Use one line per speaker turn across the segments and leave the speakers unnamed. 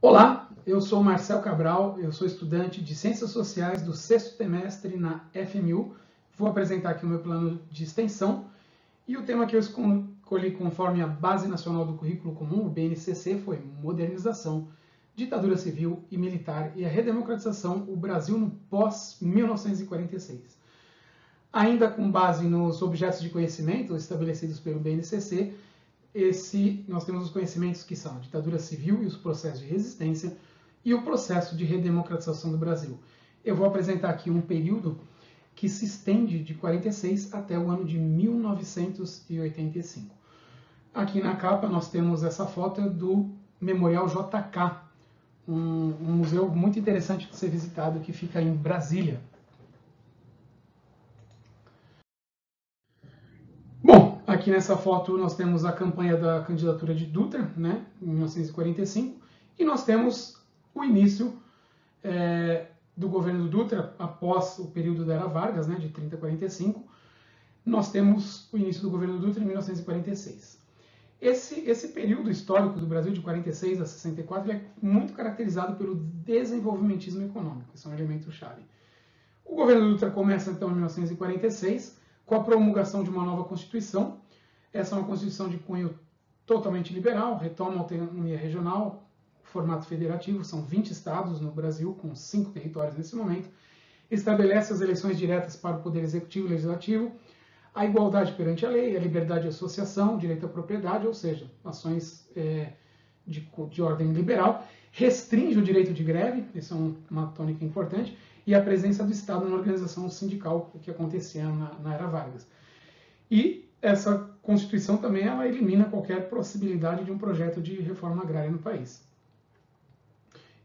Olá, eu sou Marcel Cabral, eu sou estudante de Ciências Sociais do 6º semestre na FMU. Vou apresentar aqui o meu plano de extensão e o tema que eu escolhi conforme a Base Nacional do Currículo Comum, o BNCC, foi Modernização, Ditadura Civil e Militar e a Redemocratização, o Brasil no pós-1946. Ainda com base nos objetos de conhecimento estabelecidos pelo BNCC, nós temos os conhecimentos que são a ditadura civil e os processos de resistência e o processo de redemocratização do Brasil. Eu vou apresentar aqui um período que se estende de 46 até o ano de 1985. Aqui na capa nós temos essa foto do Memorial JK, um museu muito interessante de ser visitado que fica em Brasília. Bom, aqui nessa foto nós temos a campanha da candidatura de Dutra, né, em 1945, e nós temos o início do governo do Dutra após o período da Era Vargas, né, de 30 a 45. Nós temos o início do governo do Dutra em 1946. Esse período histórico do Brasil, de 46 a 64, é muito caracterizado pelo desenvolvimentismo econômico, isso é um elemento chave. O governo do Dutra começa então em 1946, com a promulgação de uma nova Constituição. Essa é uma Constituição de cunho totalmente liberal, retoma a autonomia regional, formato federativo, são 20 estados no Brasil, com 5 territórios nesse momento, estabelece as eleições diretas para o Poder Executivo e Legislativo, a igualdade perante a lei, a liberdade de associação, direito à propriedade, ou seja, ações de ordem liberal, restringe o direito de greve, isso é uma tônica importante, e a presença do Estado na organização sindical, o que acontecia na Era Vargas. E essa Constituição também ela elimina qualquer possibilidade de um projeto de reforma agrária no país.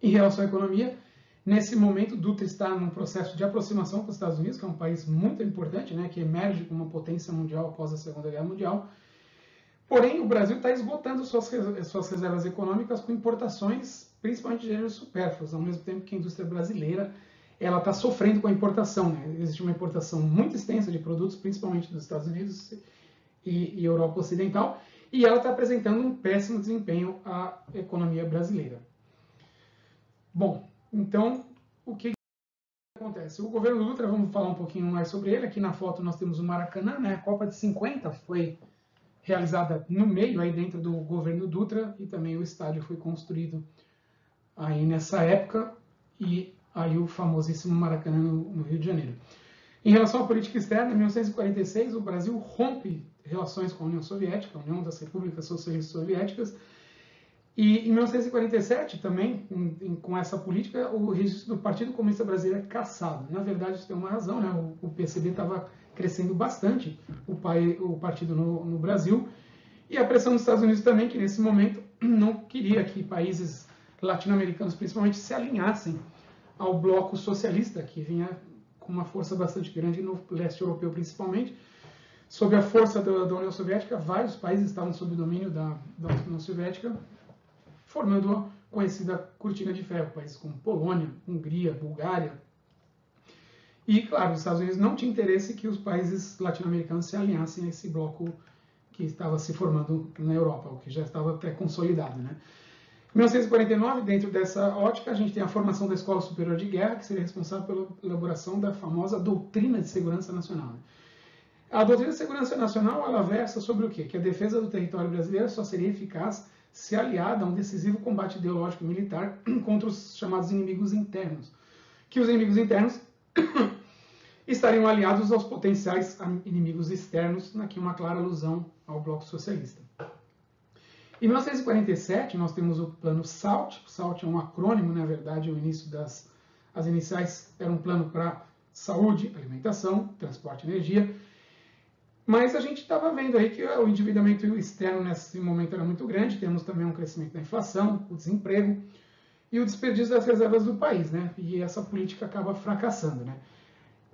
Em relação à economia, nesse momento, Dutra está num processo de aproximação com os Estados Unidos, que é um país muito importante, né, que emerge como uma potência mundial após a Segunda Guerra Mundial. Porém, o Brasil está esgotando suas reservas econômicas com importações, principalmente de gêneros supérfluos, ao mesmo tempo que a indústria brasileira ela está sofrendo com a importação, né? Existe uma importação muito extensa de produtos, principalmente dos Estados Unidos e Europa Ocidental, e ela está apresentando um péssimo desempenho à economia brasileira. Bom, então, o que acontece? O governo Dutra, vamos falar um pouquinho mais sobre ele. Aqui na foto nós temos o Maracanã, né? A Copa de 50 foi realizada no meio, aí dentro do governo Dutra, e também o estádio foi construído aí nessa época, e aí o famosíssimo Maracanã no Rio de Janeiro. Em relação à política externa, em 1946, o Brasil rompe relações com a União Soviética, a União das Repúblicas Socialistas Soviéticas, e em 1947 também, com essa política, o registro do Partido Comunista Brasileiro é cassado. Na verdade, isso tem uma razão, né? O PCB estava crescendo bastante, o partido no Brasil, e a pressão dos Estados Unidos também, que nesse momento não queria que países latino-americanos, principalmente, se alinhassem ao bloco socialista, que vinha com uma força bastante grande no leste europeu, principalmente. Sob a força da União Soviética, vários países estavam sob o domínio da União Soviética, formando a conhecida cortina de ferro, países como Polônia, Hungria, Bulgária. E, claro, os Estados Unidos não tinham interesse que os países latino-americanos se alinhassem a esse bloco que estava se formando na Europa, o que já estava até consolidado, né? Em 1949, dentro dessa ótica, a gente tem a formação da Escola Superior de Guerra, que seria responsável pela elaboração da famosa Doutrina de Segurança Nacional. A Doutrina de Segurança Nacional, ela versa sobre o quê? Que a defesa do território brasileiro só seria eficaz se aliada a um decisivo combate ideológico e militar contra os chamados inimigos internos. Que os inimigos internos estariam aliados aos potenciais inimigos externos, aqui uma clara alusão ao bloco socialista. Em 1947, nós temos o plano SALT. SALT é um acrônimo, na verdade, o início as iniciais eram um plano para saúde, alimentação, transporte e energia. Mas a gente estava vendo aí que o endividamento externo nesse momento era muito grande, temos também um crescimento da inflação, o desemprego e o desperdício das reservas do país, né? E essa política acaba fracassando, né?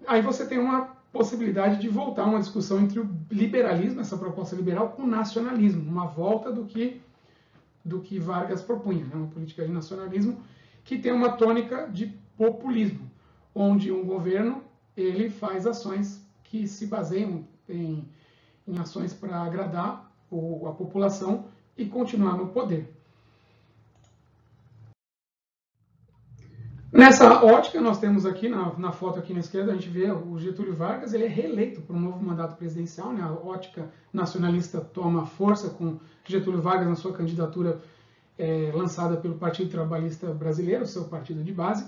Aí você tem uma possibilidade de voltar a uma discussão entre o liberalismo, essa proposta liberal, com o nacionalismo, uma volta do que Vargas propunha, né? Uma política de nacionalismo que tem uma tônica de populismo, onde um governo ele faz ações que se baseiam em ações para agradar a população e continuar no poder. Nessa ótica, nós temos aqui, na foto aqui na esquerda, a gente vê o Getúlio Vargas, ele é reeleito por um novo mandato presidencial, né? A ótica nacionalista toma força com Getúlio Vargas na sua candidatura lançada pelo Partido Trabalhista Brasileiro, seu partido de base.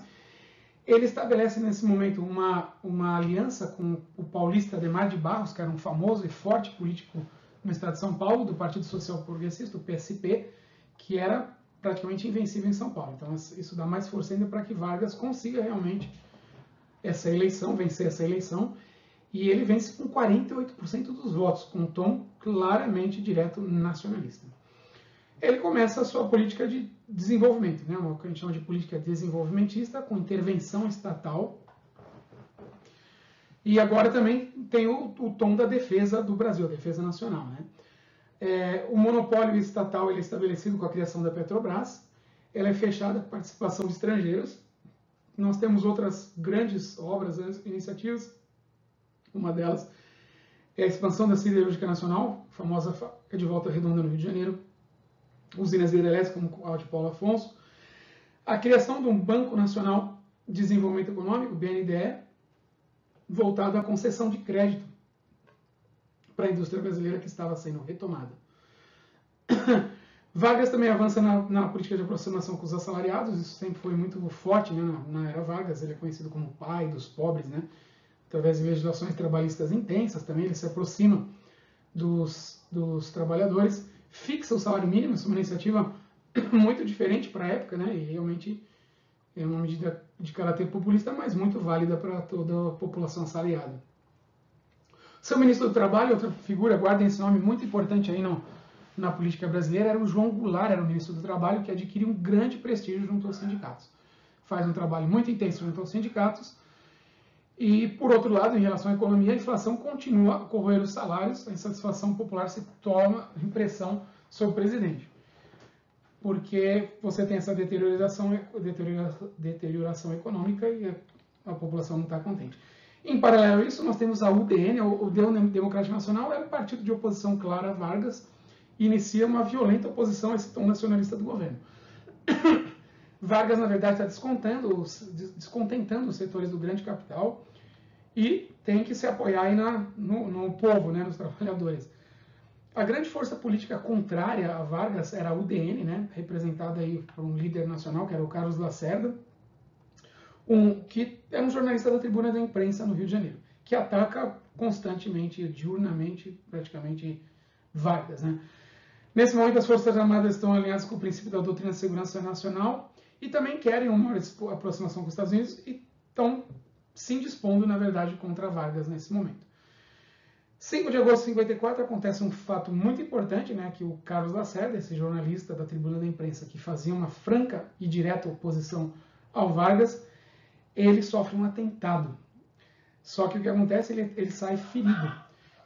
Ele estabelece nesse momento uma aliança com o paulista Adhemar de Barros, que era um famoso e forte político no estado de São Paulo, do Partido Social Progressista, o PSP, que era praticamente invencível em São Paulo. Então isso dá mais força ainda para que Vargas consiga realmente essa eleição, vencer essa eleição, e ele vence com 48% dos votos, com um tom claramente direto nacionalista. Ele começa a sua política de desenvolvimento, né, o que a gente chama de política desenvolvimentista, com intervenção estatal, e agora também tem o tom da defesa do Brasil, a defesa nacional, né? O monopólio estatal ele é estabelecido com a criação da Petrobras, ela é fechada com participação de estrangeiros. Nós temos outras grandes obras, iniciativas, uma delas é a expansão da siderúrgica nacional, a famosa fábrica de Volta Redonda no Rio de Janeiro, usinas hidrelétricas como a de Paulo Afonso, a criação de um Banco Nacional de Desenvolvimento Econômico, BNDE, voltado à concessão de crédito para a indústria brasileira que estava sendo retomada. Vargas também avança na política de aproximação com os assalariados, isso sempre foi muito forte, né, na era Vargas, ele é conhecido como o pai dos pobres, né, através de legislações trabalhistas intensas também, ele se aproxima dos trabalhadores, fixa o salário mínimo, isso é uma iniciativa muito diferente para a época, né, e realmente é uma medida de caráter populista, mas muito válida para toda a população assalariada. Seu ministro do Trabalho, outra figura, guardem esse nome muito importante aí na política brasileira, era o João Goulart, era o ministro do Trabalho, que adquiriu um grande prestígio junto aos sindicatos. Faz um trabalho muito intenso junto aos sindicatos. E, por outro lado, em relação à economia, a inflação continua a corroer os salários, a insatisfação popular se toma impressão sobre o presidente. Porque você tem essa deterioração econômica e a população não está contente. Em paralelo a isso, nós temos a UDN, o União Democrática Nacional, é um partido de oposição clara a Vargas, e inicia uma violenta oposição a esse tom nacionalista do governo. Vargas, na verdade, está descontentando os setores do grande capital e tem que se apoiar aí no povo, né, nos trabalhadores. A grande força política contrária a Vargas era a UDN, né, representada aí por um líder nacional, que era o Carlos Lacerda, que é um jornalista da Tribuna da Imprensa no Rio de Janeiro, que ataca constantemente, diurnamente, praticamente, Vargas, né? Nesse momento, as Forças Armadas estão alinhadas com o princípio da doutrina de segurança nacional e também querem uma aproximação com os Estados Unidos e estão se indispondo, na verdade, contra Vargas nesse momento. 5 de agosto de 54 acontece um fato muito importante, né, que o Carlos Lacerda, esse jornalista da Tribuna da Imprensa, que fazia uma franca e direta oposição ao Vargas, ele sofre um atentado. Só que o que acontece, ele sai ferido.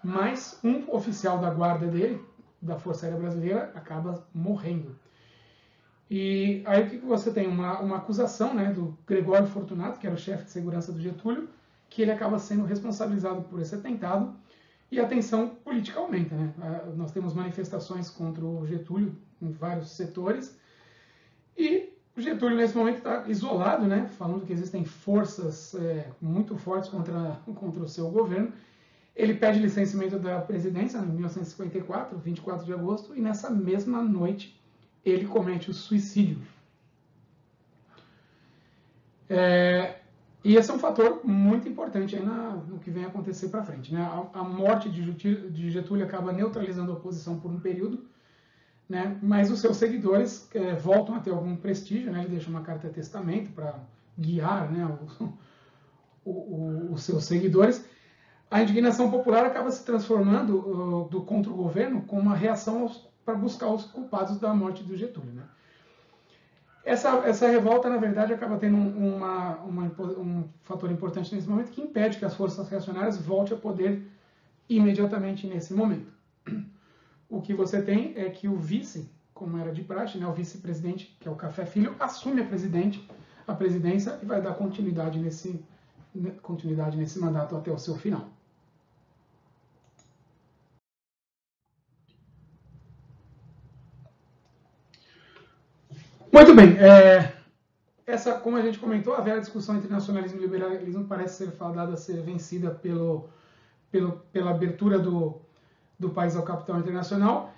Mas um oficial da guarda dele, da Força Aérea Brasileira, acaba morrendo. E aí o que você tem? Uma acusação, né, do Gregório Fortunato, que era o chefe de segurança do Getúlio, que ele acaba sendo responsabilizado por esse atentado, e a tensão política aumenta, né? Nós temos manifestações contra o Getúlio em vários setores, e o Getúlio, nesse momento, está isolado, né, falando que existem forças muito fortes contra o seu governo. Ele pede licenciamento da presidência em 1954, 24 de agosto, e nessa mesma noite ele comete o suicídio. E esse é um fator muito importante aí no que vem acontecer para frente, né? A morte de Getúlio acaba neutralizando a oposição por um período, né? Mas os seus seguidores voltam a ter algum prestígio, né? Ele deixa uma carta de testamento para guiar, né, os seus seguidores. A indignação popular acaba se transformando contra o governo como uma reação para buscar os culpados da morte do Getúlio, né? Essa revolta, na verdade, acaba tendo um fator importante nesse momento que impede que as forças reacionárias voltem a poder imediatamente nesse momento. O que você tem é que o vice, como era de praxe, né, o vice-presidente, que é o Café Filho, assume a presidência e vai dar continuidade nesse mandato até o seu final. Muito bem, como a gente comentou, a velha discussão entre nacionalismo e liberalismo parece ser fadada a ser vencida pela abertura do país ao capital internacional.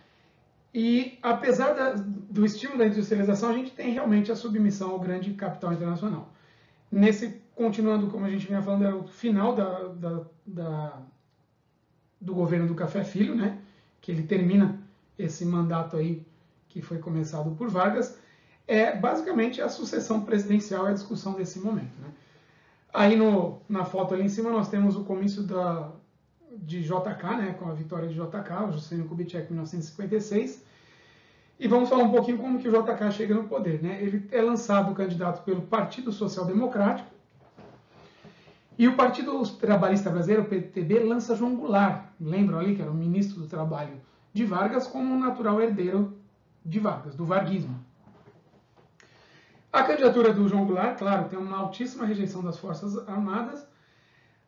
E apesar do estímulo da industrialização, a gente tem realmente a submissão ao grande capital internacional. Continuando, como a gente vinha falando, era o final do governo do Café Filho, né? Que ele termina esse mandato aí que foi começado por Vargas. Basicamente a sucessão presidencial é a discussão desse momento, né? Aí na foto ali em cima nós temos o comício de JK, né, com a vitória de JK, o Juscelino Kubitschek, em 1956. E vamos falar um pouquinho como que o JK chega no poder, né? Ele é lançado candidato pelo Partido Social Democrático e o Partido Trabalhista Brasileiro, o PTB, lança João Goulart, lembram ali que era o ministro do Trabalho de Vargas, como natural herdeiro de Vargas, do varguismo. A candidatura do João Goulart, claro, tem uma altíssima rejeição das Forças Armadas,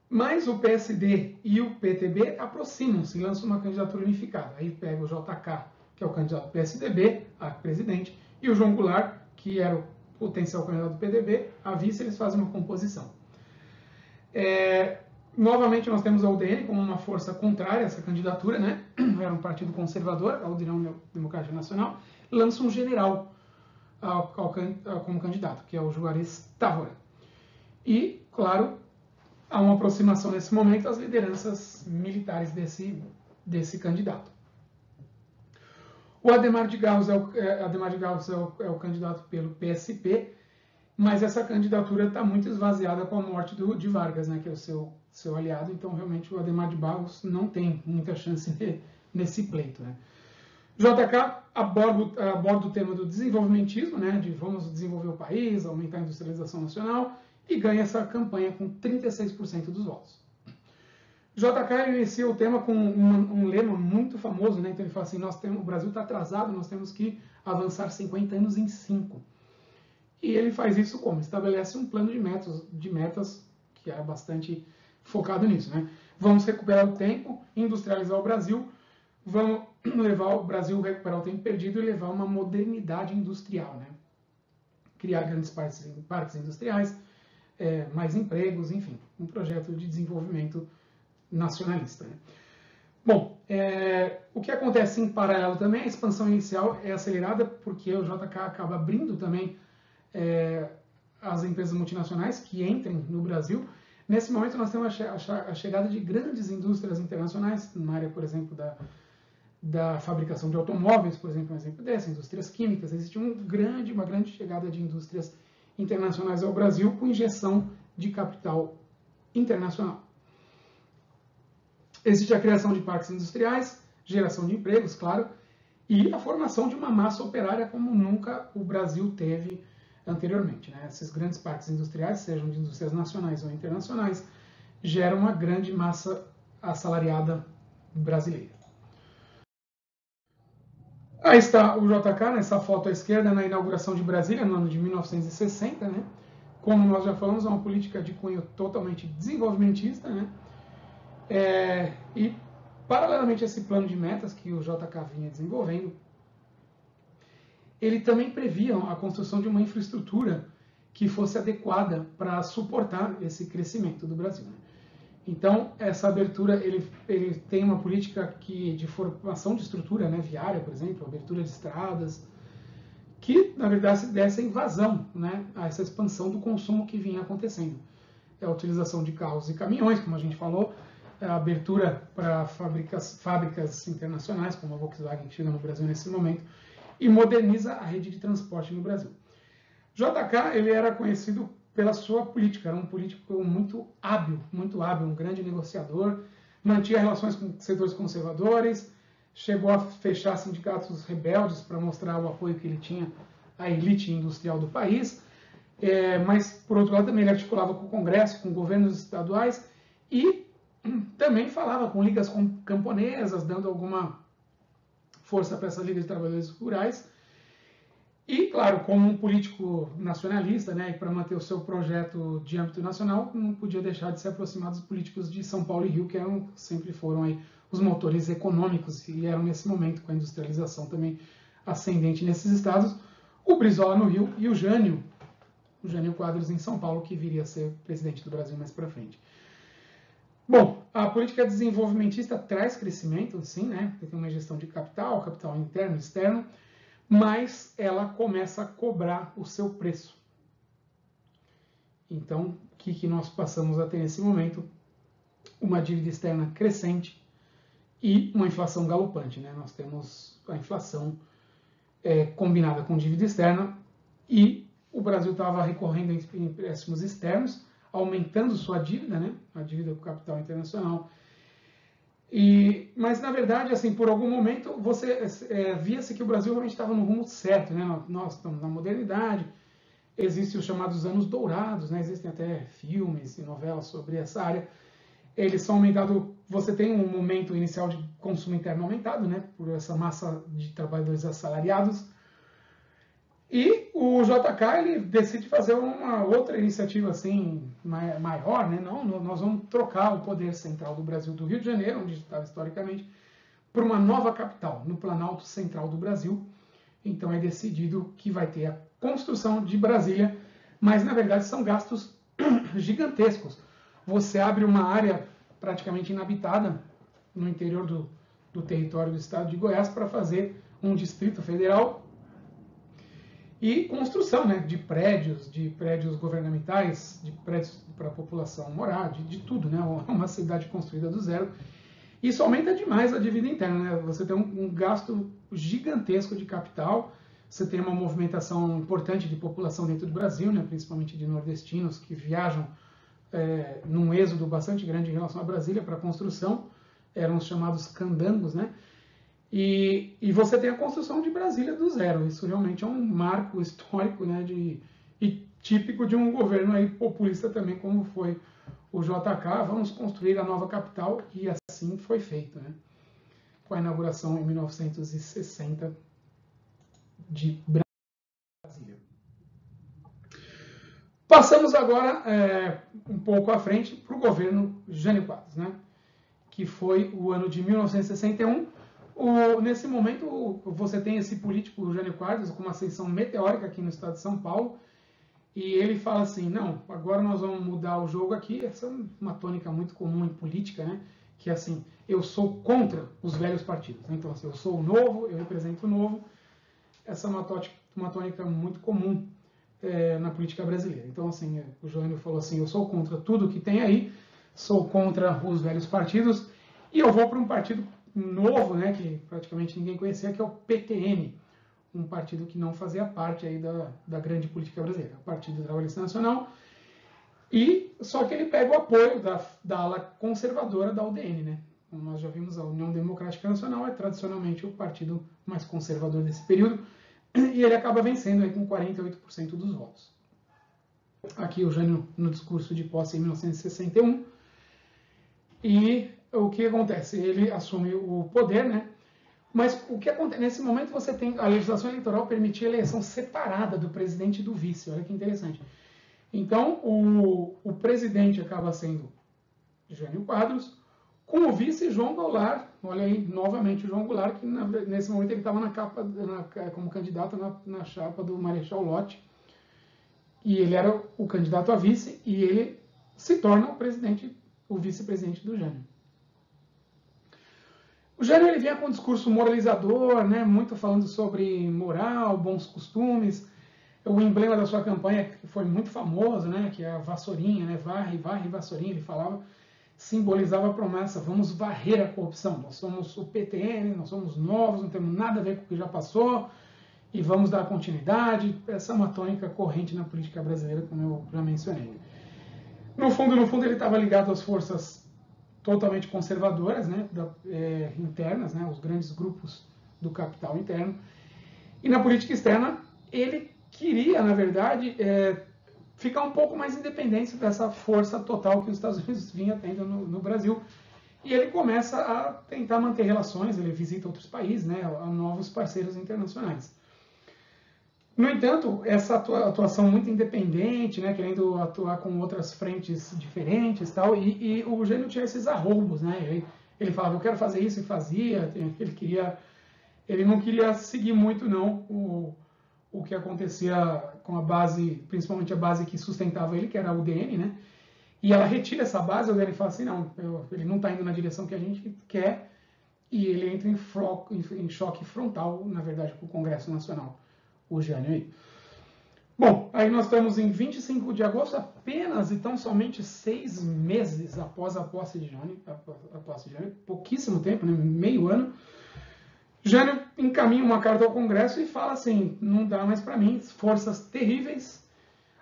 mas o PSD e o PTB aproximam-se e lançam uma candidatura unificada. Aí pega o JK, que é o candidato do PSDB, a presidente, e o João Goulart, que era o potencial candidato do PDB, a vice, eles fazem uma composição. Novamente nós temos a UDN como uma força contrária a essa candidatura, né? Era um partido conservador, a União Democrática Nacional, lança um general como candidato, que é o Juarez Távora. E, claro, há uma aproximação nesse momento às lideranças militares desse candidato. O Adhemar de Barros é o candidato pelo PSP, mas essa candidatura está muito esvaziada com a morte de Vargas, né, que é o seu aliado, então realmente o Adhemar de Barros não tem muita chance nesse pleito, né. JK aborda o tema do desenvolvimentismo, né, de vamos desenvolver o país, aumentar a industrialização nacional, e ganha essa campanha com 36% dos votos. JK inicia o tema com um lema muito famoso, né, então ele fala assim, o Brasil está atrasado, nós temos que avançar 50 anos em 5. E ele faz isso como? Estabelece um plano de metas que era bastante focado nisso, né? Vamos recuperar o tempo, industrializar o Brasil, vamos levar o Brasil a recuperar o tempo perdido e levar uma modernidade industrial, né? Criar grandes parques industriais, mais empregos, enfim, um projeto de desenvolvimento nacionalista, né? Bom, o que acontece em paralelo também, a expansão inicial é acelerada porque o JK acaba abrindo também as empresas multinacionais que entrem no Brasil. Nesse momento nós temos a chegada de grandes indústrias internacionais, na área, por exemplo, da fabricação de automóveis, por exemplo, um exemplo dessa, indústrias químicas. Existe uma grande chegada de indústrias internacionais ao Brasil com injeção de capital internacional. Existe a criação de parques industriais, geração de empregos, claro, e a formação de uma massa operária como nunca o Brasil teve anteriormente, né? Esses grandes parques industriais, sejam de indústrias nacionais ou internacionais, geram uma grande massa assalariada brasileira. Aí está o JK, nessa foto à esquerda, na inauguração de Brasília, no ano de 1960, né? Como nós já falamos, é uma política de cunho totalmente desenvolvimentista, né? E, paralelamente a esse plano de metas que o JK vinha desenvolvendo, ele também previa a construção de uma infraestrutura que fosse adequada para suportar esse crescimento do Brasil, né? Então, essa abertura, ele tem uma política de formação de estrutura, né, viária, por exemplo, abertura de estradas, que, na verdade, dessa invasão, né, a essa expansão do consumo que vinha acontecendo. A utilização de carros e caminhões, como a gente falou, a abertura para fábricas internacionais, como a Volkswagen, que chega no Brasil nesse momento, e moderniza a rede de transporte no Brasil. JK, ele era conhecido pela sua política, era um político muito hábil, um grande negociador, mantinha relações com setores conservadores, chegou a fechar sindicatos rebeldes para mostrar o apoio que ele tinha à elite industrial do país, mas, por outro lado, também ele articulava com o Congresso, com governos estaduais e também falava com ligas camponesas, dando alguma força para essas ligas de trabalhadores rurais. E, claro, como um político nacionalista, né, e para manter o seu projeto de âmbito nacional, não podia deixar de se aproximar dos políticos de São Paulo e Rio, que sempre foram aí os motores econômicos, e eram nesse momento, com a industrialização também ascendente nesses estados, o Brizola no Rio e o Jânio o Jânio Quadros em São Paulo, que viria a ser presidente do Brasil mais para frente. Bom, a política desenvolvimentista traz crescimento, sim, né? Tem uma gestão de capital, capital interno e externo, mas ela começa a cobrar o seu preço. Então, o que nós passamos a ter nesse momento? Uma dívida externa crescente e uma inflação galopante, né? Nós temos a inflação combinada com dívida externa e o Brasil estava recorrendo a empréstimos externos, aumentando sua dívida, né? A dívida com o capital internacional. Mas, na verdade, assim, por algum momento, via-se que o Brasil realmente estava no rumo certo, né? Nós estamos na modernidade, existem os chamados anos dourados, né? Existem até filmes e novelas sobre essa área. Eles são aumentados, você tem um momento inicial de consumo interno aumentado, né? Por essa massa de trabalhadores assalariados. E o JK ele decide fazer uma outra iniciativa assim maior, né? Não, nós vamos trocar o poder central do Brasil, do Rio de Janeiro, onde estava historicamente, por uma nova capital, no Planalto Central do Brasil. Então é decidido que vai ter a construção de Brasília, mas na verdade são gastos gigantescos. Você abre uma área praticamente inabitada no interior do território do estado de Goiás para fazer um distrito federal e construção, né, de prédios governamentais, de prédios para a população morar, de tudo, né, uma cidade construída do zero. Isso aumenta demais a dívida interna, né? Você tem um gasto gigantesco de capital, você tem uma movimentação importante de população dentro do Brasil, né, principalmente de nordestinos que viajam num êxodo bastante grande em relação a Brasília para a construção, eram os chamados candangos, né? E você tem a construção de Brasília do zero. Isso realmente é um marco histórico, né, e típico de um governo aí populista também, como foi o JK. Vamos construir a nova capital, e assim foi feito, né? Com a inauguração em 1960 de Brasília. Passamos agora um pouco à frente para o governo Jânio Quadros, né? Que foi o ano de 1961. Nesse momento, você tem esse político Jânio Quadros com uma ascensão meteórica aqui no estado de São Paulo, e ele fala assim, não, agora nós vamos mudar o jogo aqui. Essa é uma tônica muito comum em política, né? Que é assim, eu sou contra os velhos partidos. Então, assim, eu sou o novo, eu represento o novo. Essa é uma tônica muito comum na política brasileira. Então, assim, o Jânio falou assim, eu sou contra tudo que tem aí, sou contra os velhos partidos, e eu vou para um partido novo, né, que praticamente ninguém conhecia, que é o PTN, um partido que não fazia parte aí da grande política brasileira, o Partido Trabalhista Nacional, só que ele pega o apoio da ala conservadora da UDN, né? Como nós já vimos, a União Democrática Nacional é tradicionalmente o partido mais conservador desse período, e ele acaba vencendo aí com 48% dos votos. Aqui o Jânio no discurso de posse em 1961, e o que acontece? Ele assume o poder, né? Mas o que acontece? Nesse momento você tem a legislação eleitoral permitir a eleição separada do presidente e do vice. Olha que interessante. Então o presidente acaba sendo Jânio Quadros, com o vice João Goulart. Olha aí novamente o João Goulart, que nesse momento ele estava como candidato na chapa do Marechal Lott, e ele era o candidato a vice, e ele se torna o vice-presidente do Jânio. O Jânio ele vinha com um discurso moralizador, né, muito falando sobre moral, bons costumes. O emblema da sua campanha, que foi muito famoso, né, que é a vassourinha, né, varre, varre, vassourinha, ele falava, simbolizava a promessa, vamos varrer a corrupção. Nós somos o PTN, nós somos novos, não temos nada a ver com o que já passou, e vamos dar continuidade. Essa é uma tônica corrente na política brasileira, como eu já mencionei. No fundo, ele estava ligado às forças totalmente conservadoras, né, internas, né, os grandes grupos do capital interno. E na política externa, ele queria, na verdade, ficar um pouco mais independente dessa força total que os Estados Unidos vinha tendo no Brasil. E ele começa a tentar manter relações, ele visita outros países, né, a novos parceiros internacionais. No entanto, essa atuação muito independente, né, querendo atuar com outras frentes diferentes, tal, e o Jânio tinha esses arroubos, né? Ele falava, eu quero fazer isso, e fazia. Ele não queria seguir muito não o que acontecia com a base, principalmente a base que sustentava ele, que era a UDN, né? E ela retira essa base, a UDN fala assim, não, ele não está indo na direção que a gente quer, e ele entra em choque frontal, na verdade, com o Congresso Nacional, o Jânio aí. Bom, aí nós estamos em 25 de agosto, apenas e tão somente 6 meses após a posse de Jânio, pouquíssimo tempo, né, meio ano. Jânio encaminha uma carta ao Congresso e fala assim, não dá mais para mim, forças terríveis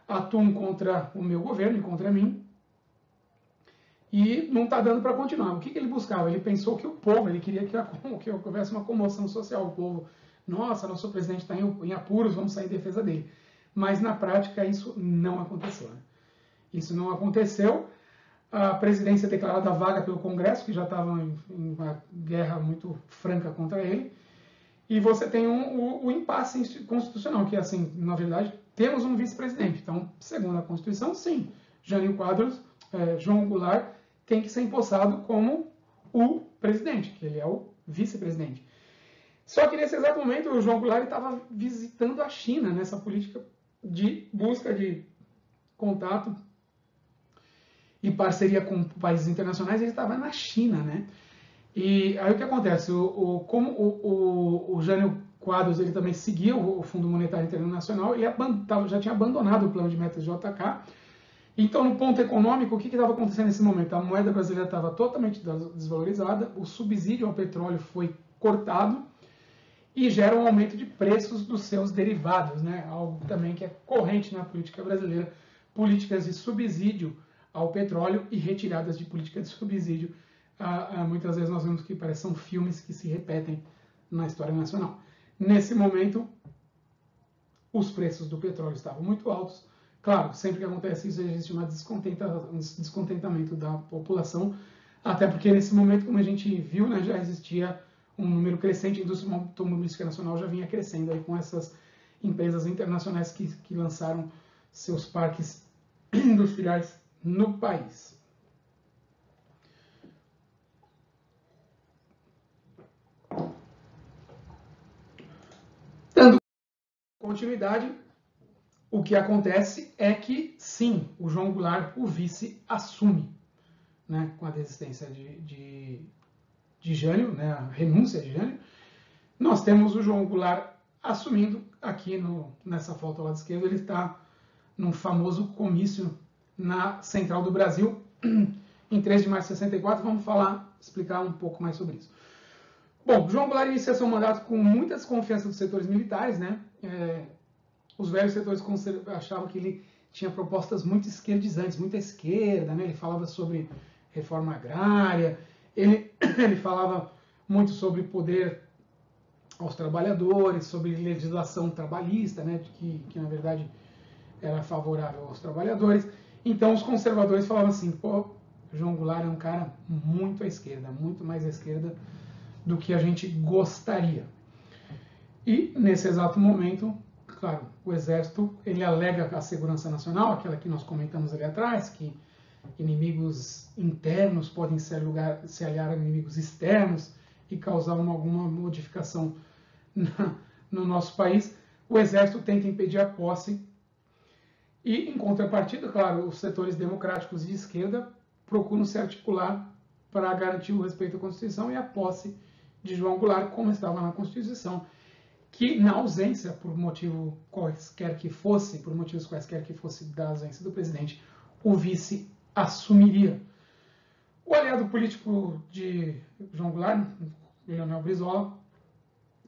atuam contra o meu governo e contra mim, e não está dando para continuar. O que ele buscava? Ele pensou que o povo, ele queria que houvesse uma comoção social, o povo, nossa, nosso presidente está em apuros, vamos sair em defesa dele. Mas na prática isso não aconteceu. Né? Isso não aconteceu. A presidência declarada vaga pelo Congresso, que já estava em uma guerra muito franca contra ele. E você tem o impasse constitucional, que é assim, na verdade, temos um vice-presidente. Então, segundo a Constituição, sim, Jânio Quadros, João Goulart, tem que ser empossado como o presidente, que ele é o vice-presidente. Só que nesse exato momento o João Goulart estava visitando a China nessa política de busca de contato e parceria com países internacionais. Ele estava na China, né? E aí o que acontece? Como o Jânio Quadros ele também seguia o Fundo Monetário Internacional, ele já tinha abandonado o plano de metas JK. Então, no ponto econômico, o que estava acontecendo nesse momento? A moeda brasileira estava totalmente desvalorizada, o subsídio ao petróleo foi cortado e gera um aumento de preços dos seus derivados, né? Algo também que é corrente na política brasileira, políticas de subsídio ao petróleo e retiradas de política de subsídio. Muitas vezes nós vemos que são filmes que se repetem na história nacional. Nesse momento, os preços do petróleo estavam muito altos. Claro, sempre que acontece isso, existe um descontentamento da população, até porque nesse momento, como a gente viu, né, já existia um número crescente, a indústria automobilística nacional já vinha crescendo aí com essas empresas internacionais que lançaram seus parques industriais no país. Dando continuidade, o que acontece é que, sim, o João Goulart, o vice, assume, né, com a desistência de Jânio, né, a renúncia de Jânio. Nós temos o João Goulart assumindo aqui nessa foto ao lado esquerdo, ele está num famoso comício na Central do Brasil, em 3 de março de 64. Vamos explicar um pouco mais sobre isso. Bom, João Goulart inicia seu mandato com muita desconfiança dos setores militares, né? Os velhos setores achavam que ele tinha propostas muito esquerdizantes, muito à esquerda, né? Ele falava sobre reforma agrária, ele falava muito sobre poder aos trabalhadores, sobre legislação trabalhista, né? Que na verdade era favorável aos trabalhadores. Então os conservadores falavam assim, pô, João Goulart é um cara muito à esquerda, muito mais à esquerda do que a gente gostaria. E nesse exato momento, claro, o Exército ele alega a segurança nacional, aquela que nós comentamos ali atrás, que inimigos internos podem se aliar a inimigos externos e causar alguma modificação no nosso país. O Exército tenta impedir a posse e, em contrapartida, claro, os setores democráticos de esquerda procuram se articular para garantir o respeito à Constituição e a posse de João Goulart, como estava na Constituição, que na ausência, por motivo quaisquer que fosse, por motivos quaisquer que fosse da ausência do presidente, o vice assumiria. O aliado político de João Goulart, Leonel Brizola,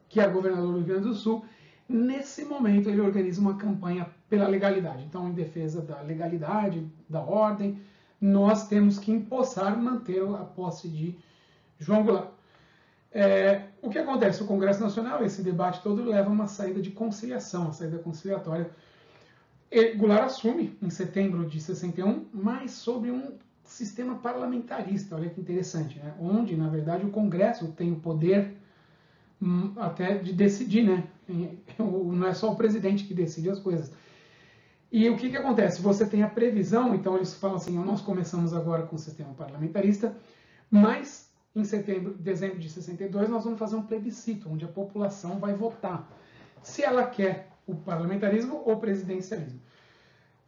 que é governador do Rio Grande do Sul, nesse momento ele organiza uma campanha pela legalidade. Então, em defesa da legalidade, da ordem, nós temos que empossar, manter a posse de João Goulart. O que acontece? O Congresso Nacional, esse debate todo, leva a uma saída de conciliação, uma saída conciliatória. Goulart assume, em setembro de 61, mas sobre um sistema parlamentarista, olha que interessante, né? Onde, na verdade, o Congresso tem o poder até de decidir, né? Não é só o presidente que decide as coisas. E o que acontece? Você tem a previsão, então eles falam assim, nós começamos agora com o sistema parlamentarista, mas em dezembro de 62, nós vamos fazer um plebiscito, onde a população vai votar se ela quer o parlamentarismo ou presidencialismo.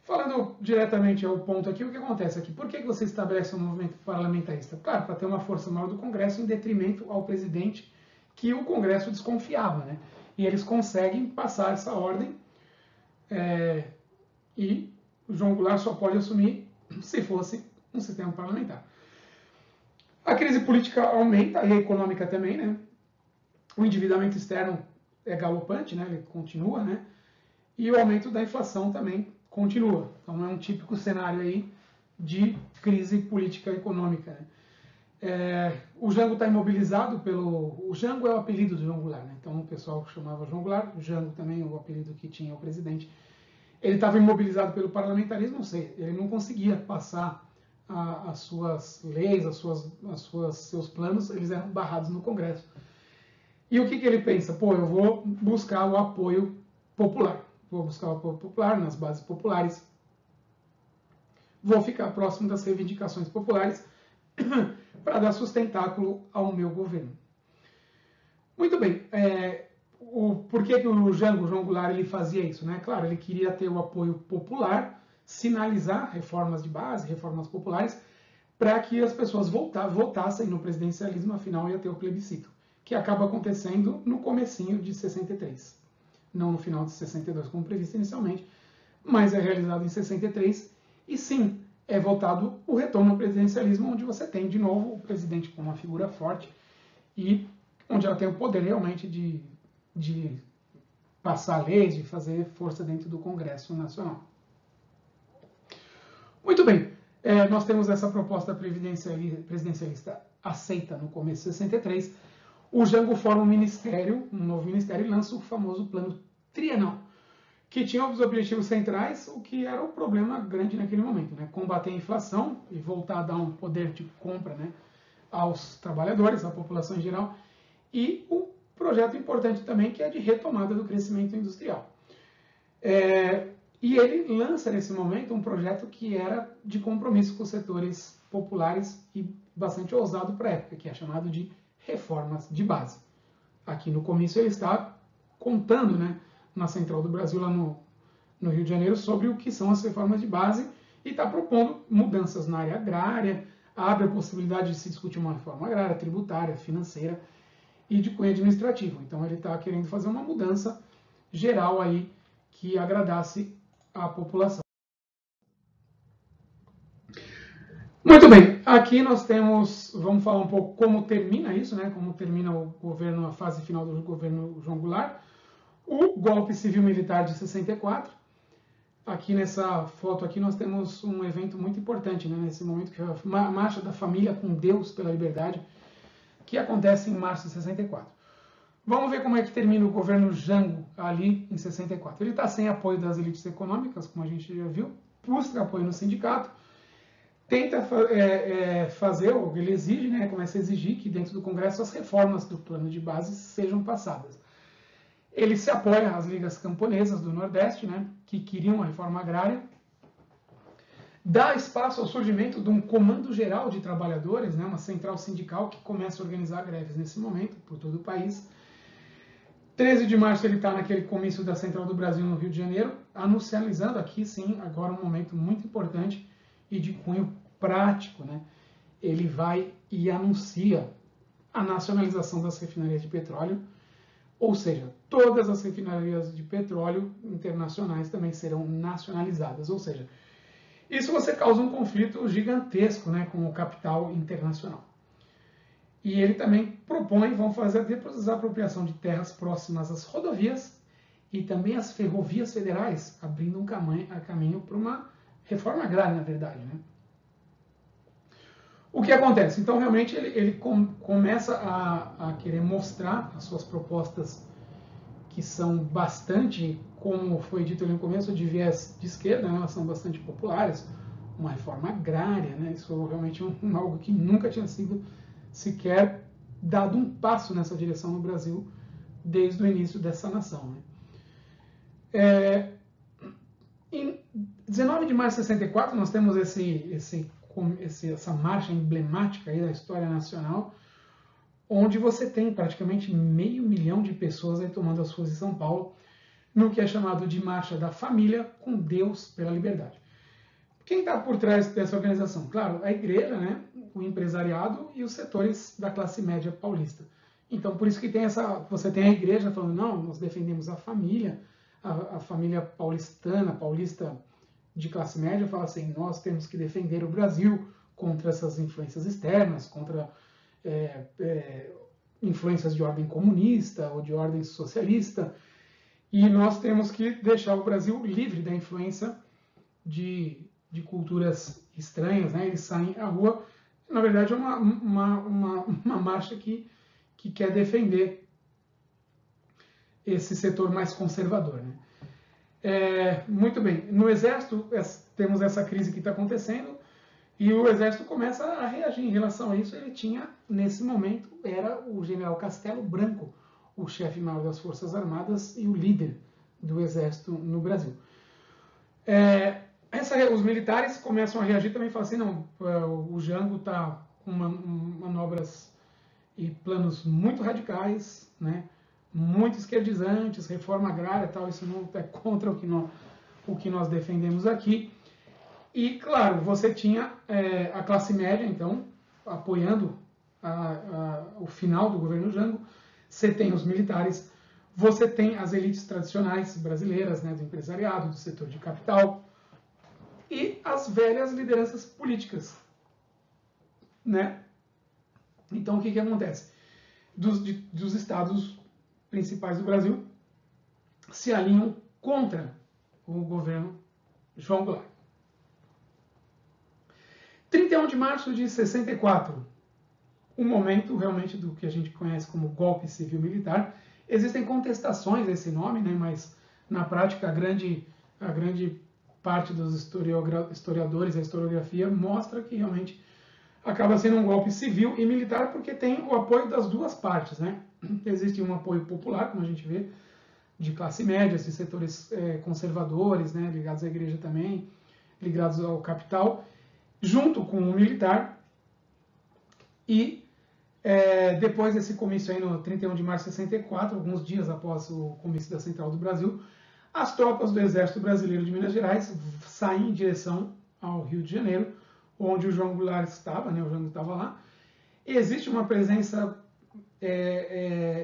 Falando diretamente ao ponto aqui, o que acontece aqui? Por que você estabelece um movimento parlamentarista? Claro, para ter uma força maior do Congresso em detrimento ao presidente, que o Congresso desconfiava, né? E eles conseguem passar essa ordem e o João Goulart só pode assumir se fosse um sistema parlamentar. A crise política aumenta, e a econômica também, né? O endividamento externo é galopante, né? Ele continua, né? E o aumento da inflação também continua. Então é um típico cenário aí de crise política econômica, né? O Jango está imobilizado pelo... O Jango é o apelido do João Goulart, né? Então o pessoal chamava João Goulart, o Jango também é o apelido que tinha o presidente. Ele estava imobilizado pelo parlamentarismo, ou seja, ele não conseguia passar as suas leis, seus planos, eles eram barrados no Congresso. E o que ele pensa? Pô, eu vou buscar o apoio popular. Vou buscar o apoio popular nas bases populares. Vou ficar próximo das reivindicações populares para dar sustentáculo ao meu governo. Muito bem. Por que o João Goulart ele fazia isso, né? Claro, ele queria ter o apoio popular, sinalizar reformas de base, reformas populares, para que as pessoas votassem no presidencialismo, afinal ia ter o plebiscito, que acaba acontecendo no comecinho de 63. Não no final de 62, como previsto inicialmente, mas é realizado em 63, e sim, é votado o retorno ao presidencialismo, onde você tem, de novo, o presidente como uma figura forte, e onde ela tem o poder realmente de passar leis, de fazer força dentro do Congresso Nacional. Muito bem, nós temos essa proposta presidencialista aceita no começo de 63. O Jango forma um novo ministério, e lança o famoso plano trienal, que tinha os objetivos centrais, o que era o problema grande naquele momento, né? Combater a inflação e voltar a dar um poder de compra, né, aos trabalhadores, à população em geral, e o projeto importante também, que é de retomada do crescimento industrial. E ele lança nesse momento um projeto que era de compromisso com os setores populares e bastante ousado para a época, que é chamado de reformas de base. Aqui no começo ele está contando, né, na Central do Brasil, lá no Rio de Janeiro, sobre o que são as reformas de base e está propondo mudanças na área agrária, abre a possibilidade de se discutir uma reforma agrária, tributária, financeira e de cunho administrativo. Então ele está querendo fazer uma mudança geral aí que agradasse a população. Muito bem, aqui nós temos, vamos falar um pouco como termina isso, né? Como termina o governo, a fase final do governo João Goulart. O golpe civil-militar de 64. Aqui nessa foto aqui nós temos um evento muito importante, né? Nesse momento, que é a Marcha da Família com Deus pela Liberdade, que acontece em março de 64. Vamos ver como é que termina o governo Jango ali em 64. Ele está sem apoio das elites econômicas, como a gente já viu, busca apoio no sindicato, tenta fazer, ou ele exige, né, começa a exigir que dentro do Congresso as reformas do plano de base sejam passadas. Ele se apoia às ligas camponesas do Nordeste, né, que queriam uma reforma agrária, dá espaço ao surgimento de um comando geral de trabalhadores, né, uma central sindical que começa a organizar greves nesse momento por todo o país. 13 de março ele está naquele comício da Central do Brasil no Rio de Janeiro, anunciando aqui sim, agora um momento muito importante e de cunho prático, né? Ele vai e anuncia a nacionalização das refinarias de petróleo, ou seja, todas as refinarias de petróleo internacionais também serão nacionalizadas, ou seja, isso você causa um conflito gigantesco, né, com o capital internacional. E ele também propõe, vão fazer a desapropriação de terras próximas às rodovias e também às ferrovias federais, abrindo um caminho para uma reforma agrária, na verdade, né? O que acontece? Então, realmente, ele começa a querer mostrar as suas propostas, que são bastante, como foi dito ali no começo, de viés de esquerda, né? Elas são bastante populares, uma reforma agrária, né? Isso é realmente algo que nunca tinha sido sequer dado um passo nessa direção no Brasil desde o início dessa nação, né? Em 19 de março de 64, nós temos essa marcha emblemática aí da história nacional, onde você tem praticamente 500 mil de pessoas aí tomando as ruas de São Paulo, no que é chamado de Marcha da Família com Deus pela Liberdade. Quem está por trás dessa organização? Claro, a igreja, né, o empresariado e os setores da classe média paulista. Então, por isso que você tem a igreja falando, não, nós defendemos a família paulista de classe média, fala assim, nós temos que defender o Brasil contra essas influências externas, contra influências de ordem comunista ou de ordem socialista, e nós temos que deixar o Brasil livre da influência de culturas estranhas, né? Eles saem à rua, na verdade é uma marcha que quer defender esse setor mais conservador, né? Muito bem, no Exército temos essa crise que está acontecendo e o Exército começa a reagir em relação a isso. Ele tinha, nesse momento, era o general Castelo Branco, o chefe maior das Forças Armadas e o líder do Exército no Brasil. Os militares começam a reagir também e falam assim, não, o Jango está com manobras e planos muito radicais, né, muito esquerdizantes, reforma agrária e tal, isso não é contra o que nós defendemos aqui. E, claro, você tinha a classe média, então, apoiando o final do governo Jango, você tem os militares, você tem as elites tradicionais brasileiras, né, do empresariado, do setor de capital, e as velhas lideranças políticas, né? Então, o que acontece? Dos estados principais do Brasil se alinham contra o governo João Goulart. 31 de março de 64, o momento realmente do que a gente conhece como golpe civil-militar. Existem contestações a esse nome, né? Mas na prática a grande parte dos historiadores, a historiografia, mostra que realmente acaba sendo um golpe civil e militar porque tem o apoio das duas partes, né? Existe um apoio popular, como a gente vê, de classe média, de setores conservadores, né, ligados à igreja também, ligados ao capital, junto com o militar. E depois desse comício aí no 31 de março de 64, alguns dias após o comício da Central do Brasil, as tropas do Exército Brasileiro de Minas Gerais saem em direção ao Rio de Janeiro, onde o João Goulart estava, né, o Jango estava lá. E existe uma presença,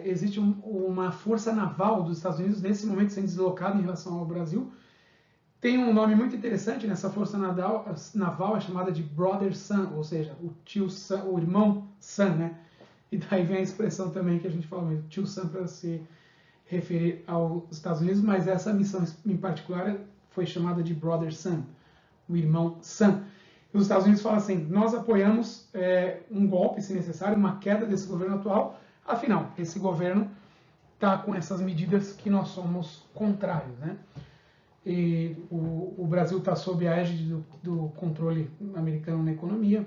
existe uma força naval dos Estados Unidos nesse momento sendo deslocada em relação ao Brasil. Tem um nome muito interessante nessa força naval, é chamada de Brother Sun, ou seja, o tio Sam, o irmão Sam, né? E daí vem a expressão também que a gente fala mesmo, tio Sam, para se referir aos Estados Unidos, mas essa missão em particular foi chamada de Brother Sun, o irmão Sam. E os Estados Unidos falam assim, nós apoiamos um golpe, se necessário, uma queda desse governo atual, afinal, esse governo está com essas medidas que nós somos contrários, né? E o Brasil está sob a égide do controle americano na economia,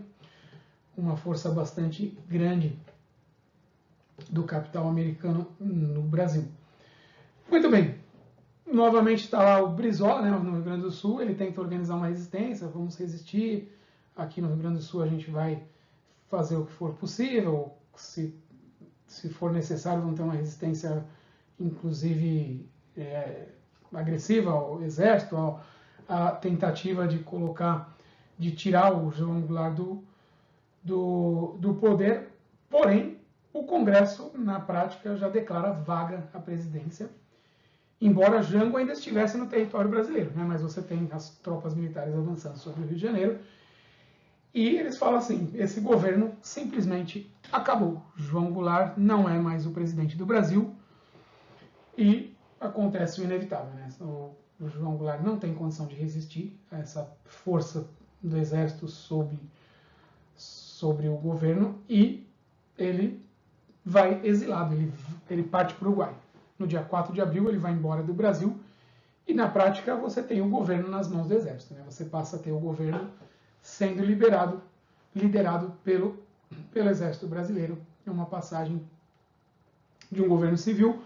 uma força bastante grande do capital americano no Brasil. Muito bem, novamente está lá o Brizola, né, no Rio Grande do Sul, ele tenta organizar uma resistência, vamos resistir, aqui no Rio Grande do Sul a gente vai fazer o que for possível, se for necessário vamos ter uma resistência, inclusive agressiva ao exército, a tentativa de tirar o João Goulart do poder, porém o Congresso, na prática, já declara vaga a presidência, embora Jango ainda estivesse no território brasileiro, né? Mas você tem as tropas militares avançando sobre o Rio de Janeiro, e eles falam assim, esse governo simplesmente acabou, João Goulart não é mais o presidente do Brasil, e acontece o inevitável, né? O João Goulart não tem condição de resistir a essa força do exército sobre o governo e ele vai exilado, ele parte para o Uruguai. No dia 4 de abril ele vai embora do Brasil e na prática você tem o governo nas mãos do exército, né? Você passa a ter o governo sendo liderado pelo exército brasileiro. É uma passagem de um governo civil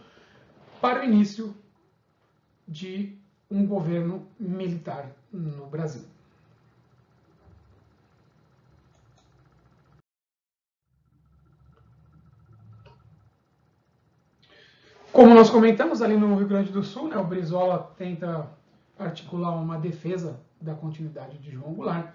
para o início de um governo militar no Brasil. Como nós comentamos, ali no Rio Grande do Sul, né, o Brizola tenta articular uma defesa da continuidade de João Goulart.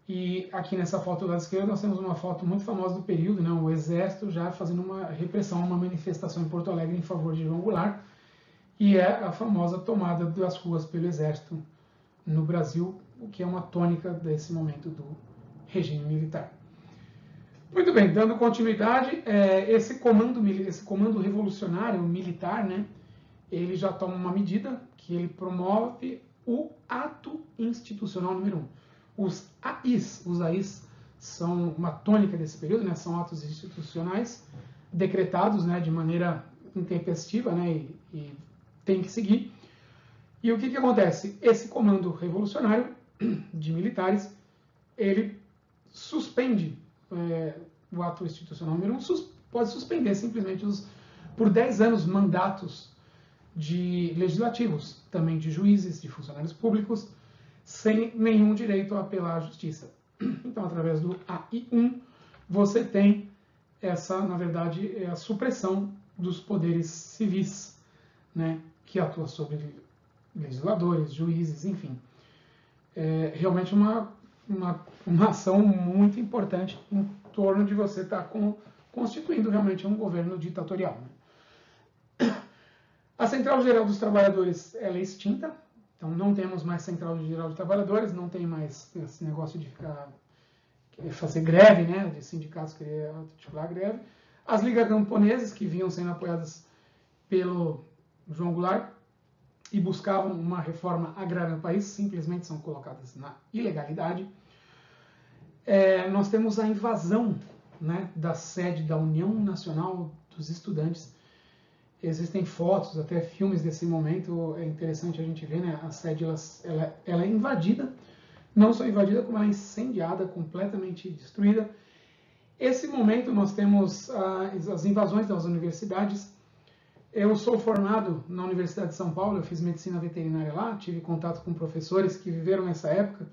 E aqui nessa foto da esquerda nós temos uma foto muito famosa do período, né, o Exército já fazendo uma repressão, uma manifestação em Porto Alegre em favor de João Goulart, e é a famosa tomada das ruas pelo Exército no Brasil, o que é uma tônica desse momento do regime militar. Muito bem, dando continuidade, esse comando revolucionário militar, né, ele já toma uma medida que ele promove o ato institucional número 1. Os AIs são uma tônica desse período, né, são atos institucionais decretados, né, de maneira intempestiva, né, e tem que seguir. E o que acontece? Esse comando revolucionário de militares, ele suspende o ato institucional número 1, pode suspender simplesmente por 10 anos mandatos de legislativos, também de juízes, de funcionários públicos, sem nenhum direito a apelar à justiça. Então, através do AI1, você tem essa, na verdade, a supressão dos poderes civis, né, que atua sobre legisladores, juízes, enfim. É realmente uma ação muito importante em torno de você estar constituindo realmente um governo ditatorial, né? A Central Geral dos Trabalhadores ela é extinta, então não temos mais Central Geral dos Trabalhadores, não tem mais esse negócio de fazer greve, né, de sindicatos querer articular greve. As ligas camponesas, que vinham sendo apoiadas pelo João Goulart e buscavam uma reforma agrária no país, simplesmente são colocadas na ilegalidade. Nós temos a invasão, né, da sede da União Nacional dos Estudantes. Existem fotos, até filmes desse momento, é interessante a gente ver, né, a sede ela é invadida, não só invadida, como ela é incendiada, completamente destruída. Esse momento nós temos as invasões das universidades. Eu sou formado na Universidade de São Paulo, eu fiz medicina veterinária lá, tive contato com professores que viveram nessa época,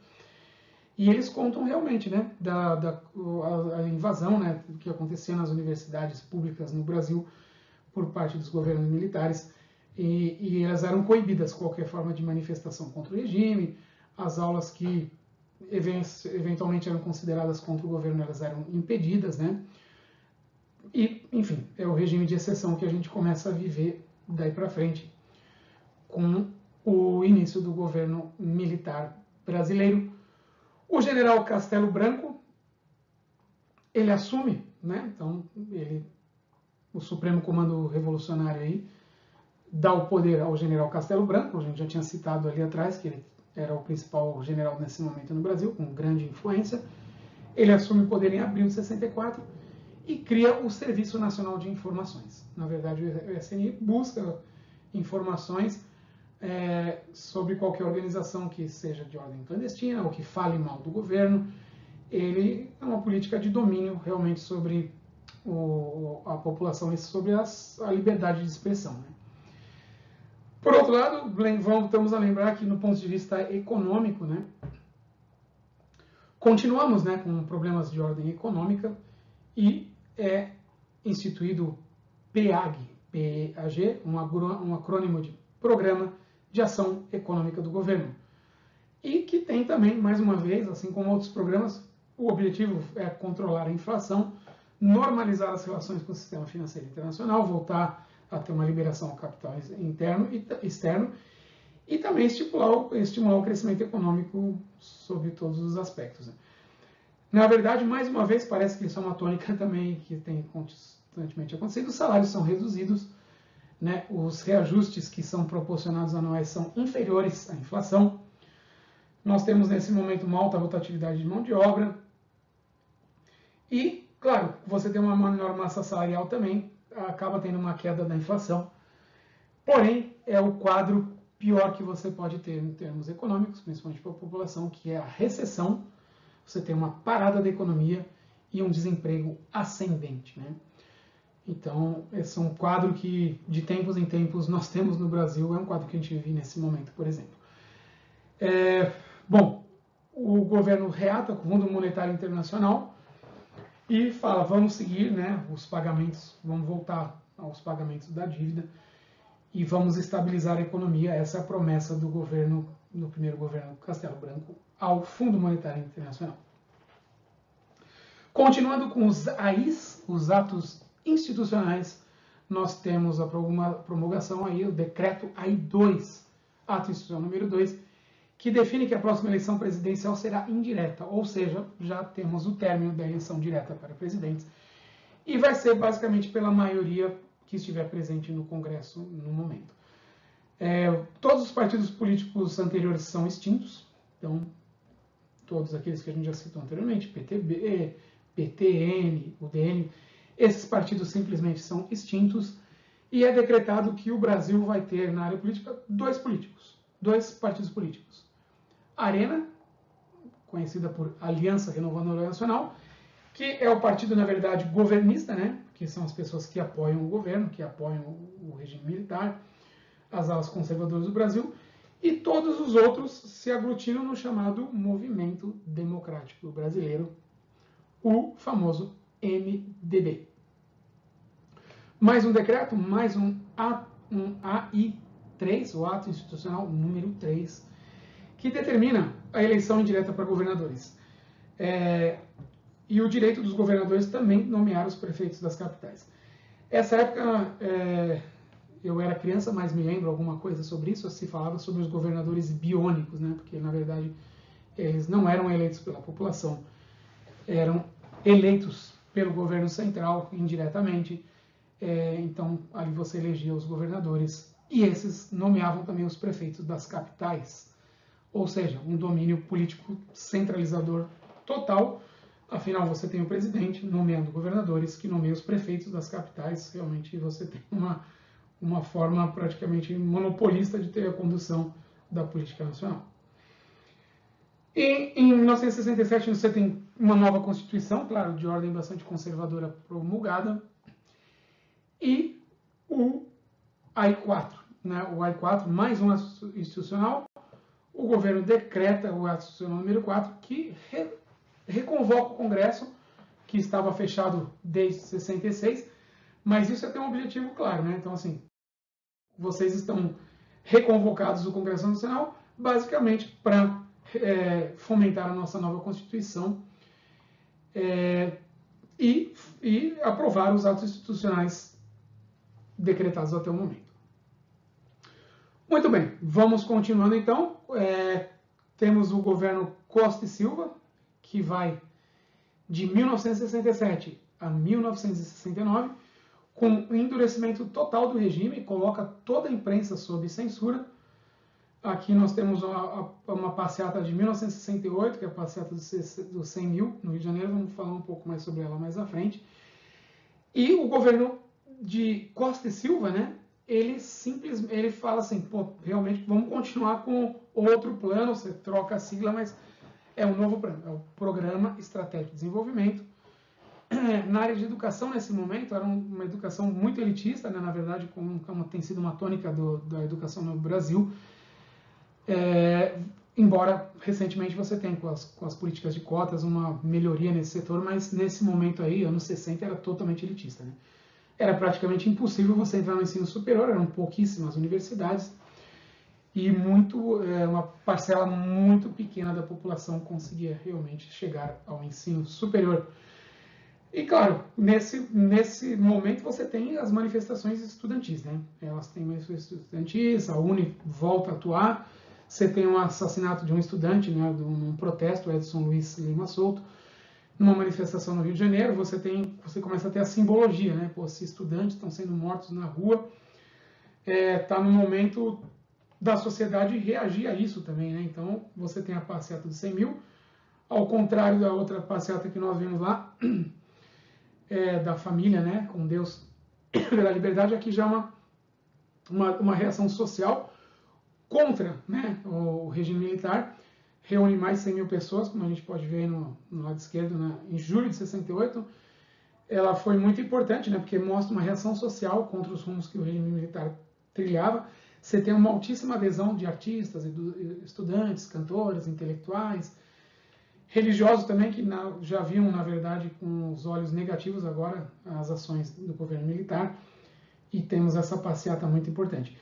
e eles contam realmente, né, a invasão, né, que acontecia nas universidades públicas no Brasil por parte dos governos militares, e elas eram coibidas qualquer forma de manifestação contra o regime. As aulas que eventualmente eram consideradas contra o governo, elas eram impedidas, né? E, enfim, é o regime de exceção que a gente começa a viver daí para frente com o início do governo militar brasileiro. O general Castelo Branco, ele assume, né? Então, o Supremo Comando Revolucionário aí dá o poder ao general Castelo Branco, a gente já tinha citado ali atrás que ele era o principal general nesse momento no Brasil, com grande influência. Ele assume o poder em abril de 64 e cria o Serviço Nacional de Informações. Na verdade, o SNI busca informações sobre qualquer organização que seja de ordem clandestina ou que fale mal do governo. Ele é uma política de domínio realmente sobre a população e sobre a liberdade de expressão, né? Por outro lado, voltamos a lembrar que no ponto de vista econômico, né, continuamos, né, com problemas de ordem econômica e é instituído PAG, PAG, um acrônimo de Programa de Ação Econômica do Governo. E que tem também, mais uma vez, assim como outros programas, o objetivo é controlar a inflação, normalizar as relações com o sistema financeiro internacional, voltar a ter uma liberação ao capital interno e externo, e também estimular o crescimento econômico sobre todos os aspectos, né? Na verdade, mais uma vez, parece que isso é uma tônica também que tem constantemente acontecido. Os salários são reduzidos, né? Os reajustes que são proporcionados anuais são inferiores à inflação. Nós temos, nesse momento, uma alta rotatividade de mão de obra. E, claro, você tem uma menor massa salarial também, acaba tendo uma queda da inflação. Porém, é o quadro pior que você pode ter em termos econômicos, principalmente para a população, que é a recessão. Você tem uma parada da economia e um desemprego ascendente, né? Então, esse é um quadro que, de tempos em tempos, nós temos no Brasil, é um quadro que a gente vive nesse momento, por exemplo. Bom, o governo reata com o Fundo Monetário Internacional e fala, vamos seguir, né, os pagamentos, vamos voltar aos pagamentos da dívida e vamos estabilizar a economia. Essa é a promessa do governo, do primeiro governo Castelo Branco, ao Fundo Monetário Internacional. Continuando com os AIs, os atos institucionais, nós temos a promulgação aí, o decreto AI2, ato institucional número 2, que define que a próxima eleição presidencial será indireta, ou seja, já temos o término da eleição direta para presidentes, e vai ser basicamente pela maioria que estiver presente no Congresso no momento. Todos os partidos políticos anteriores são extintos, então todos aqueles que a gente já citou anteriormente, PTB, PTN, UDN, esses partidos simplesmente são extintos e é decretado que o Brasil vai ter na área política dois partidos políticos. A Arena, conhecida por Aliança Renovadora Nacional, que é o partido, na verdade, governista, né? Que são as pessoas que apoiam o governo, que apoiam o regime militar, as alas conservadoras do Brasil, e todos os outros se aglutinam no chamado Movimento Democrático Brasileiro, o famoso MDB. Mais um decreto, mais um AI3, o Ato Institucional número 3, que determina a eleição indireta para governadores. E o direito dos governadores também nomear os prefeitos das capitais. Essa época, eu era criança, mas me lembro alguma coisa sobre isso, se falava sobre os governadores biônicos, né? Porque, na verdade, eles não eram eleitos pela população, eram eleitos pelo governo central, indiretamente. Então, ali você elegia os governadores, e esses nomeavam também os prefeitos das capitais, ou seja, um domínio político centralizador total. Afinal, você tem o presidente nomeando governadores, que nomeia os prefeitos das capitais. Realmente você tem uma forma praticamente monopolista de ter a condução da política nacional. E em 1967 você tem uma nova Constituição, claro, de ordem bastante conservadora promulgada, e o AI4, né? O AI4, mais um ato institucional, o governo decreta o ato institucional número 4, que reconvoca o Congresso, que estava fechado desde 66, mas isso tem um objetivo claro, né? Então, assim, vocês estão reconvocados do Congresso Nacional, basicamente para fomentar a nossa nova Constituição e aprovar os atos institucionais decretados até o momento. Muito bem, vamos continuando então. Temos o governo Costa e Silva, que vai de 1967 a 1969, com o endurecimento total do regime, coloca toda a imprensa sob censura. Aqui nós temos uma passeata de 1968, que é a passeata dos 100 mil, no Rio de Janeiro. Vamos falar um pouco mais sobre ela mais à frente. E o governo de Costa e Silva, né, ele fala assim, pô, realmente vamos continuar com outro plano, você troca a sigla, mas é um novo plano, é o Programa Estratégico de Desenvolvimento. Na área de educação, nesse momento, era uma educação muito elitista, né, na verdade, como tem sido uma tônica da educação no Brasil, embora recentemente você tenha, com as políticas de cotas, uma melhoria nesse setor, mas nesse momento aí, anos 60, era totalmente elitista, né? Era praticamente impossível você entrar no ensino superior, eram pouquíssimas universidades, e uma parcela muito pequena da população conseguia realmente chegar ao ensino superior. E claro, nesse momento você tem as manifestações estudantis, né? Elas têm manifestações estudantis, a UNE volta a atuar, você tem um assassinato de um estudante, né, num protesto, Edson Luiz Lima Souto, numa manifestação no Rio de Janeiro. Você começa a ter a simbologia, né? Pô, se estudantes estão sendo mortos na rua, está no momento da sociedade reagir a isso também, né? Então, você tem a passeata dos 100 mil, ao contrário da outra passeata que nós vimos lá, da família, né? Com Deus pela liberdade, aqui já uma reação social contra, né, o regime militar. Reúne mais de 100 mil pessoas, como a gente pode ver no lado esquerdo, né? Em julho de 68. Ela foi muito importante, né, porque mostra uma reação social contra os rumos que o regime militar trilhava. Você tem uma altíssima adesão de artistas, estudantes, cantores, intelectuais, religiosos também, que já viam, na verdade, com os olhos negativos agora as ações do governo militar. e temos essa passeata muito importante.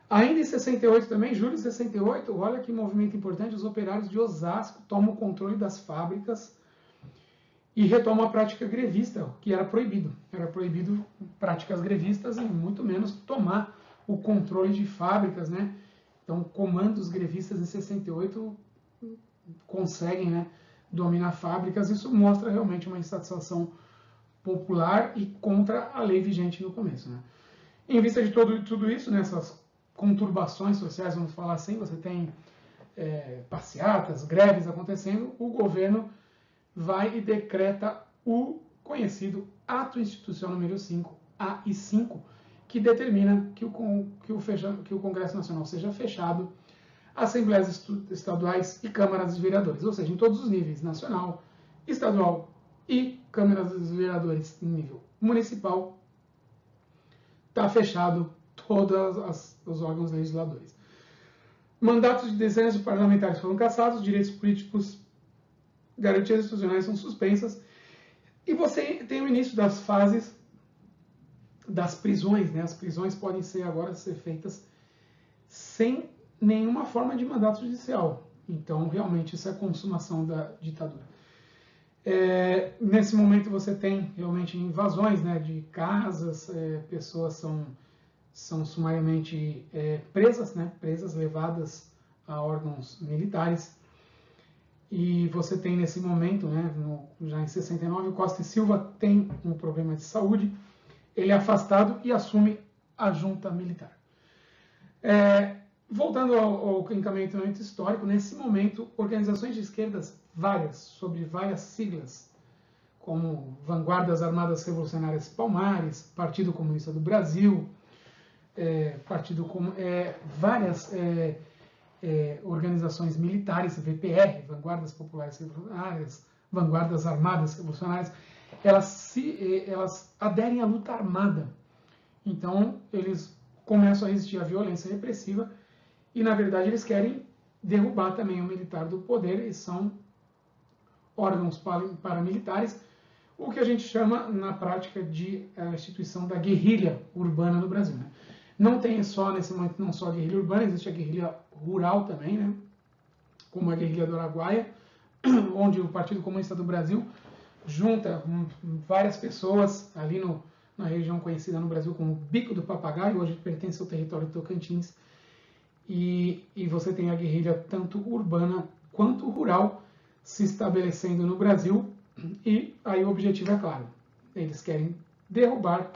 Ainda em 68 também, julho de 68, olha que movimento importante, os operários de Osasco tomam o controle das fábricas e retomam a prática grevista, que era proibido. Era proibido práticas grevistas e muito menos tomar o controle de fábricas, né? Então, comandos grevistas em 68 conseguem, né, dominar fábricas. Isso mostra realmente uma insatisfação popular e contra a lei vigente no começo, né? Em vista de tudo isso, nessas conturbações sociais, vamos falar assim, você tem passeatas, greves acontecendo, o governo vai e decreta o conhecido Ato Institucional número 5, AI-5, que determina que o Congresso Nacional seja fechado, assembleias estaduais e câmaras de vereadores, ou seja, em todos os níveis, nacional, estadual e câmaras de vereadores em nível municipal, está fechado todos os órgãos legisladores. Mandatos de dezenas de parlamentares foram cassados, direitos políticos, garantias institucionais são suspensas, e você tem o início das fases das prisões, né? As prisões podem agora ser feitas sem nenhuma forma de mandato judicial. Então, realmente, isso é a consumação da ditadura. Nesse momento, você tem realmente invasões, né, de casas, pessoas são sumariamente presas, né, levadas a órgãos militares. E você tem nesse momento, né, já em 69, o Costa e Silva tem um problema de saúde, ele é afastado e assume a junta militar. Voltando ao encaminhamento histórico, nesse momento, organizações de esquerdas várias, sobre várias siglas, como Vanguardas Armadas Revolucionárias Palmares, Partido Comunista do Brasil, várias organizações militares, VPR, Vanguardas Populares Revolucionárias, Vanguardas Armadas Revolucionárias, elas aderem à luta armada. Então, eles começam a resistir à violência repressiva e, na verdade, eles querem derrubar também o militar do poder e são órgãos paramilitares, o que a gente chama, na prática, de instituição da guerrilha urbana no Brasil, né? Não tem só, nesse momento, não só a guerrilha urbana, existe a guerrilha rural também, né? Como a guerrilha do Araguaia, onde o Partido Comunista do Brasil junta várias pessoas ali na região conhecida no Brasil como Bico do Papagaio, hoje pertence ao território do Tocantins, e você tem a guerrilha tanto urbana quanto rural se estabelecendo no Brasil, e aí o objetivo é claro, eles querem derrubar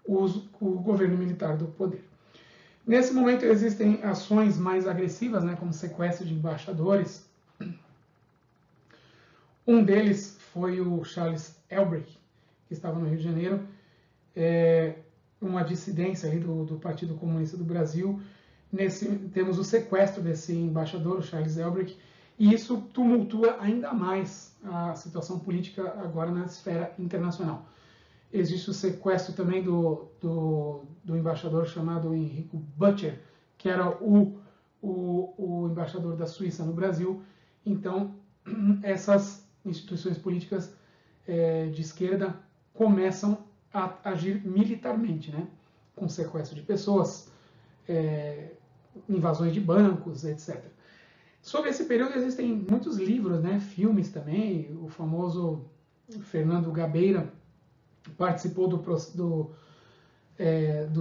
o governo militar do poder. Nesse momento existem ações mais agressivas, né, como sequestro de embaixadores. Um deles foi o Charles Elbrick, que estava no Rio de Janeiro, uma dissidência ali do Partido Comunista do Brasil. Temos o sequestro desse embaixador, o Charles Elbrick, e isso tumultua ainda mais a situação política agora na esfera internacional. Existe o sequestro também do embaixador chamado Enrico Butcher, que era o embaixador da Suíça no Brasil. Então, essas instituições políticas de esquerda começam a agir militarmente, né? Com sequestro de pessoas, invasões de bancos, etc. Sobre esse período existem muitos livros, né? Filmes também. O famoso Fernando Gabeira participou do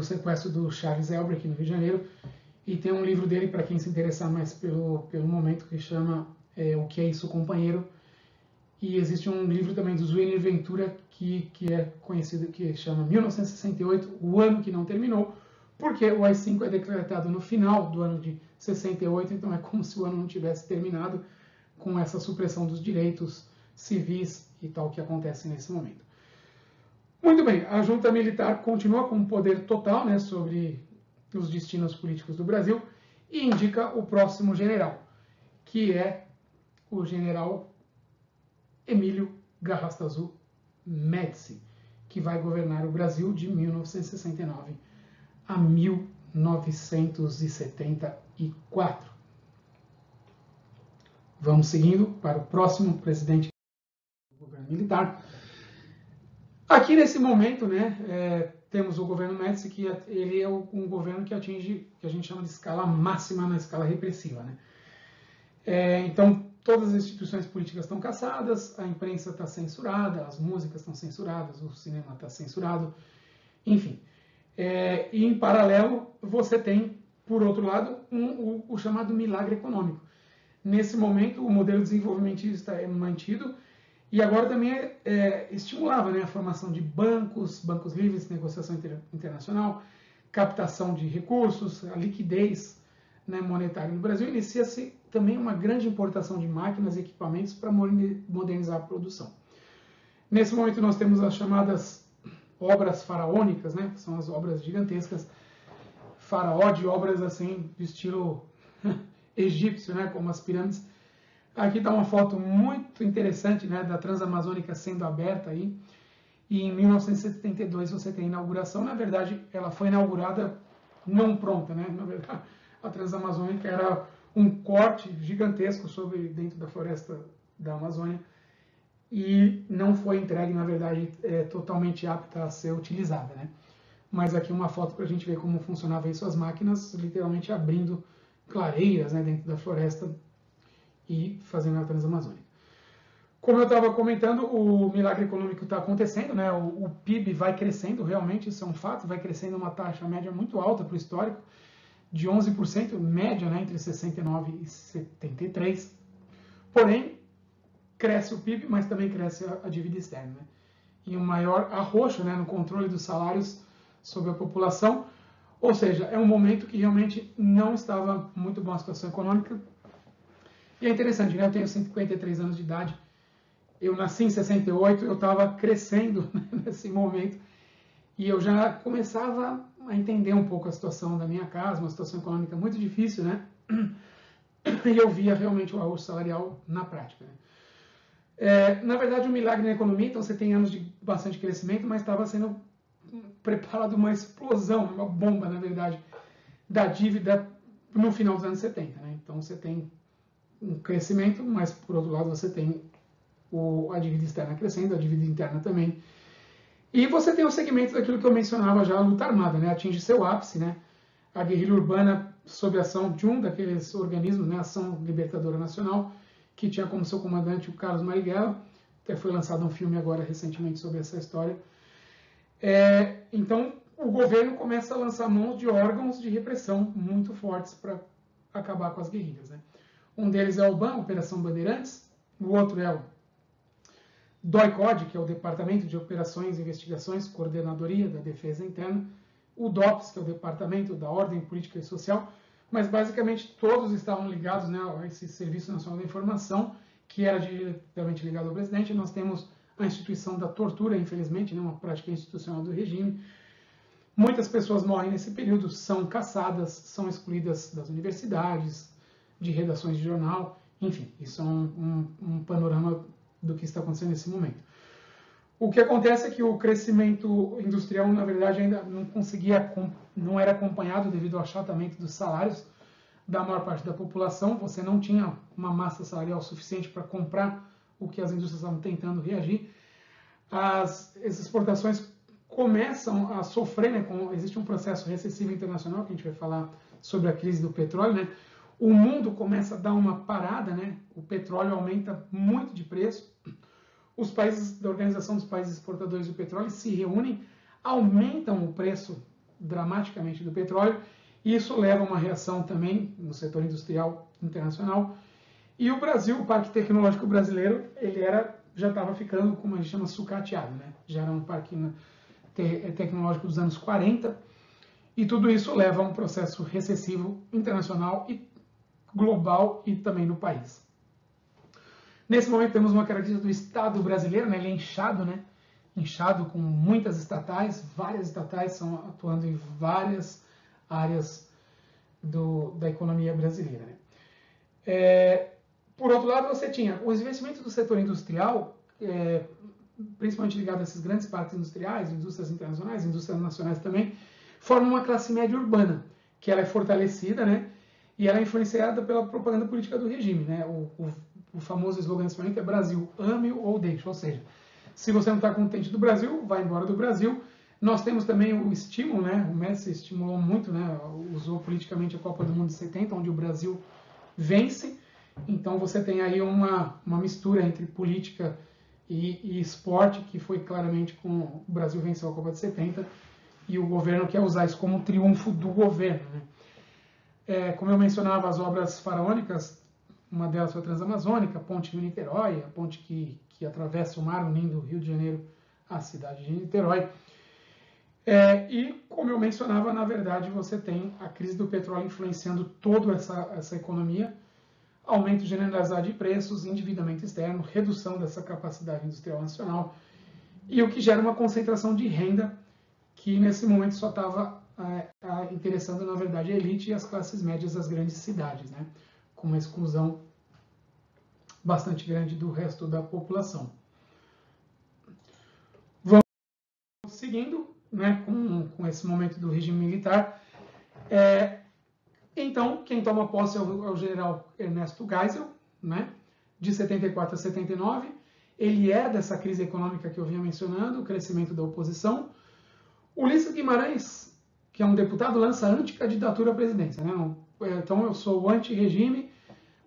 sequestro do Charles Elbrick no Rio de Janeiro, e tem um livro dele para quem se interessar mais pelo momento, que chama O Que é Isso, Companheiro. E existe um livro também do Zuenir Ventura que é conhecido, que chama 1968, o ano que não terminou, porque o AI-5 é decretado no final do ano de 68, então é como se o ano não tivesse terminado, com essa supressão dos direitos civis e tal que acontece nesse momento. Muito bem, a junta militar continua com poder total, né, sobre os destinos políticos do Brasil e indica o próximo general, que é o general Emílio Garrastazu Médici, que vai governar o Brasil de 1969 a 1974. Vamos seguindo para o próximo presidente do governo militar. Aqui nesse momento, né, temos o governo Médici, que ele é um governo que atinge, que a gente chama de escala máxima na escala repressiva, né? Então, todas as instituições políticas estão caçadas, a imprensa está censurada, as músicas estão censuradas, o cinema está censurado, enfim. E, em paralelo, você tem, por outro lado, o chamado milagre econômico. Nesse momento, o modelo desenvolvimentista é mantido e agora também estimulava, né, a formação de bancos livres, negociação internacional, captação de recursos, a liquidez, né, monetária no Brasil. Inicia-se também uma grande importação de máquinas e equipamentos para modernizar a produção. Nesse momento nós temos as chamadas obras faraônicas, né, que são as obras gigantescas, faraó, de obras assim de estilo egípcio, né, como as pirâmides. Aqui está uma foto muito interessante, né, da Transamazônica sendo aberta aí. E em 1972 você tem a inauguração. Na verdade, ela foi inaugurada não pronta, né? Na verdade, a Transamazônica era um corte gigantesco dentro da floresta da Amazônia e não foi entregue, na verdade, totalmente apta a ser utilizada, né? Mas aqui uma foto para a gente ver como funcionava isso, as máquinas literalmente abrindo clareiras, né, dentro da floresta e fazendo a Transamazônica. Como eu estava comentando, o milagre econômico está acontecendo, né? O PIB vai crescendo, realmente, isso é um fato, vai crescendo uma taxa média muito alta para o histórico, de 11%, média, né, entre 69 e 73. Porém, cresce o PIB, mas também cresce a dívida externa, né? E um maior arroxo, né, no controle dos salários sobre a população, ou seja, é um momento que realmente não estava muito boa a situação econômica. E é interessante, né? Eu tenho 53 anos de idade, eu nasci em 68, eu estava crescendo nesse momento e eu já começava a entender um pouco a situação da minha casa, uma situação econômica muito difícil, né? E eu via realmente o arroxo salarial na prática, né? Na verdade, um milagre na economia, então você tem anos de bastante crescimento, mas estava sendo preparado uma explosão, uma bomba, na verdade, da dívida no final dos anos 70, né? Então você tem um crescimento, mas por outro lado você tem a dívida externa crescendo, a dívida interna também. E você tem o segmento daquilo que eu mencionava já, a luta armada, né? Atinge seu ápice, né? A guerrilha urbana sob a ação de um daqueles organismos, né? Ação Libertadora Nacional, que tinha como seu comandante o Carlos Marighella. Até foi lançado um filme agora recentemente sobre essa história. Então, o governo começa a lançar mãos de órgãos de repressão muito fortes para acabar com as guerrilhas, né? Um deles é o BAN, Operação Bandeirantes. O outro é o DOI-CODE, que é o Departamento de Operações e Investigações, Coordenadoria da Defesa Interna, o DOPS, que é o Departamento da Ordem Política e Social, mas basicamente todos estavam ligados, né, a esse Serviço Nacional da Informação, que era diretamente ligado ao presidente. Nós temos a instituição da tortura, infelizmente, né, uma prática institucional do regime. Muitas pessoas morrem nesse período, são caçadas, são excluídas das universidades, de redações de jornal, enfim, isso é um panorama do que está acontecendo nesse momento. O que acontece é que o crescimento industrial, na verdade, ainda não era acompanhado devido ao achatamento dos salários da maior parte da população. Você não tinha uma massa salarial suficiente para comprar o que as indústrias estavam tentando reagir. As exportações começam a sofrer, né, existe um processo recessivo internacional, que a gente vai falar sobre a crise do petróleo, né? O mundo começa a dar uma parada, né? O petróleo aumenta muito de preço. Os países da Organização dos Países Exportadores do Petróleo se reúnem, aumentam o preço dramaticamente do petróleo, e isso leva a uma reação também no setor industrial internacional. E o Brasil, o Parque Tecnológico Brasileiro, já estava ficando, como a gente chama, sucateado, né? Já era um parque tecnológico dos anos 40, e tudo isso leva a um processo recessivo internacional e global e também no país. Nesse momento temos uma característica do Estado brasileiro, né? Ele é inchado, né? Inchado com muitas estatais, várias estatais estão atuando em várias áreas da economia brasileira, né? Por outro lado, você tinha os investimentos do setor industrial, principalmente ligado a esses grandes parques industriais, indústrias internacionais, indústrias nacionais também, formam uma classe média urbana, que ela é fortalecida, né? E ela é influenciada pela propaganda política do regime, né? O famoso slogan desse momento é Brasil, ame-o ou deixe. Ou seja, se você não está contente do Brasil, vai embora do Brasil. Nós temos também o estímulo, né? O Messi estimulou muito, né? Usou politicamente a Copa do Mundo de 70, onde o Brasil vence. Então você tem aí uma mistura entre política e esporte, que foi claramente com o Brasil venceu a Copa de 70, e o governo quer usar isso como um triunfo do governo, né? Como eu mencionava, as obras faraônicas, uma delas foi a Transamazônica, a ponte Rio-Niterói, a ponte que atravessa o mar unindo o Rio de Janeiro à cidade de Niterói. E, como eu mencionava, na verdade, você tem a crise do petróleo influenciando toda essa economia, aumento generalizado de preços, endividamento externo, redução dessa capacidade industrial nacional, e o que gera uma concentração de renda que, nesse momento, só estava interessando, na verdade, a elite e as classes médias das grandes cidades, né? Com uma exclusão bastante grande do resto da população. Vamos seguindo, né, com esse momento do regime militar. Então, quem toma posse é o general Ernesto Geisel, né, de 74 a 79. Ele é dessa crise econômica que eu vinha mencionando, o crescimento da oposição. Ulisses Guimarães, que é um deputado, lança anticandidatura à presidência, né? Então, eu sou anti-regime,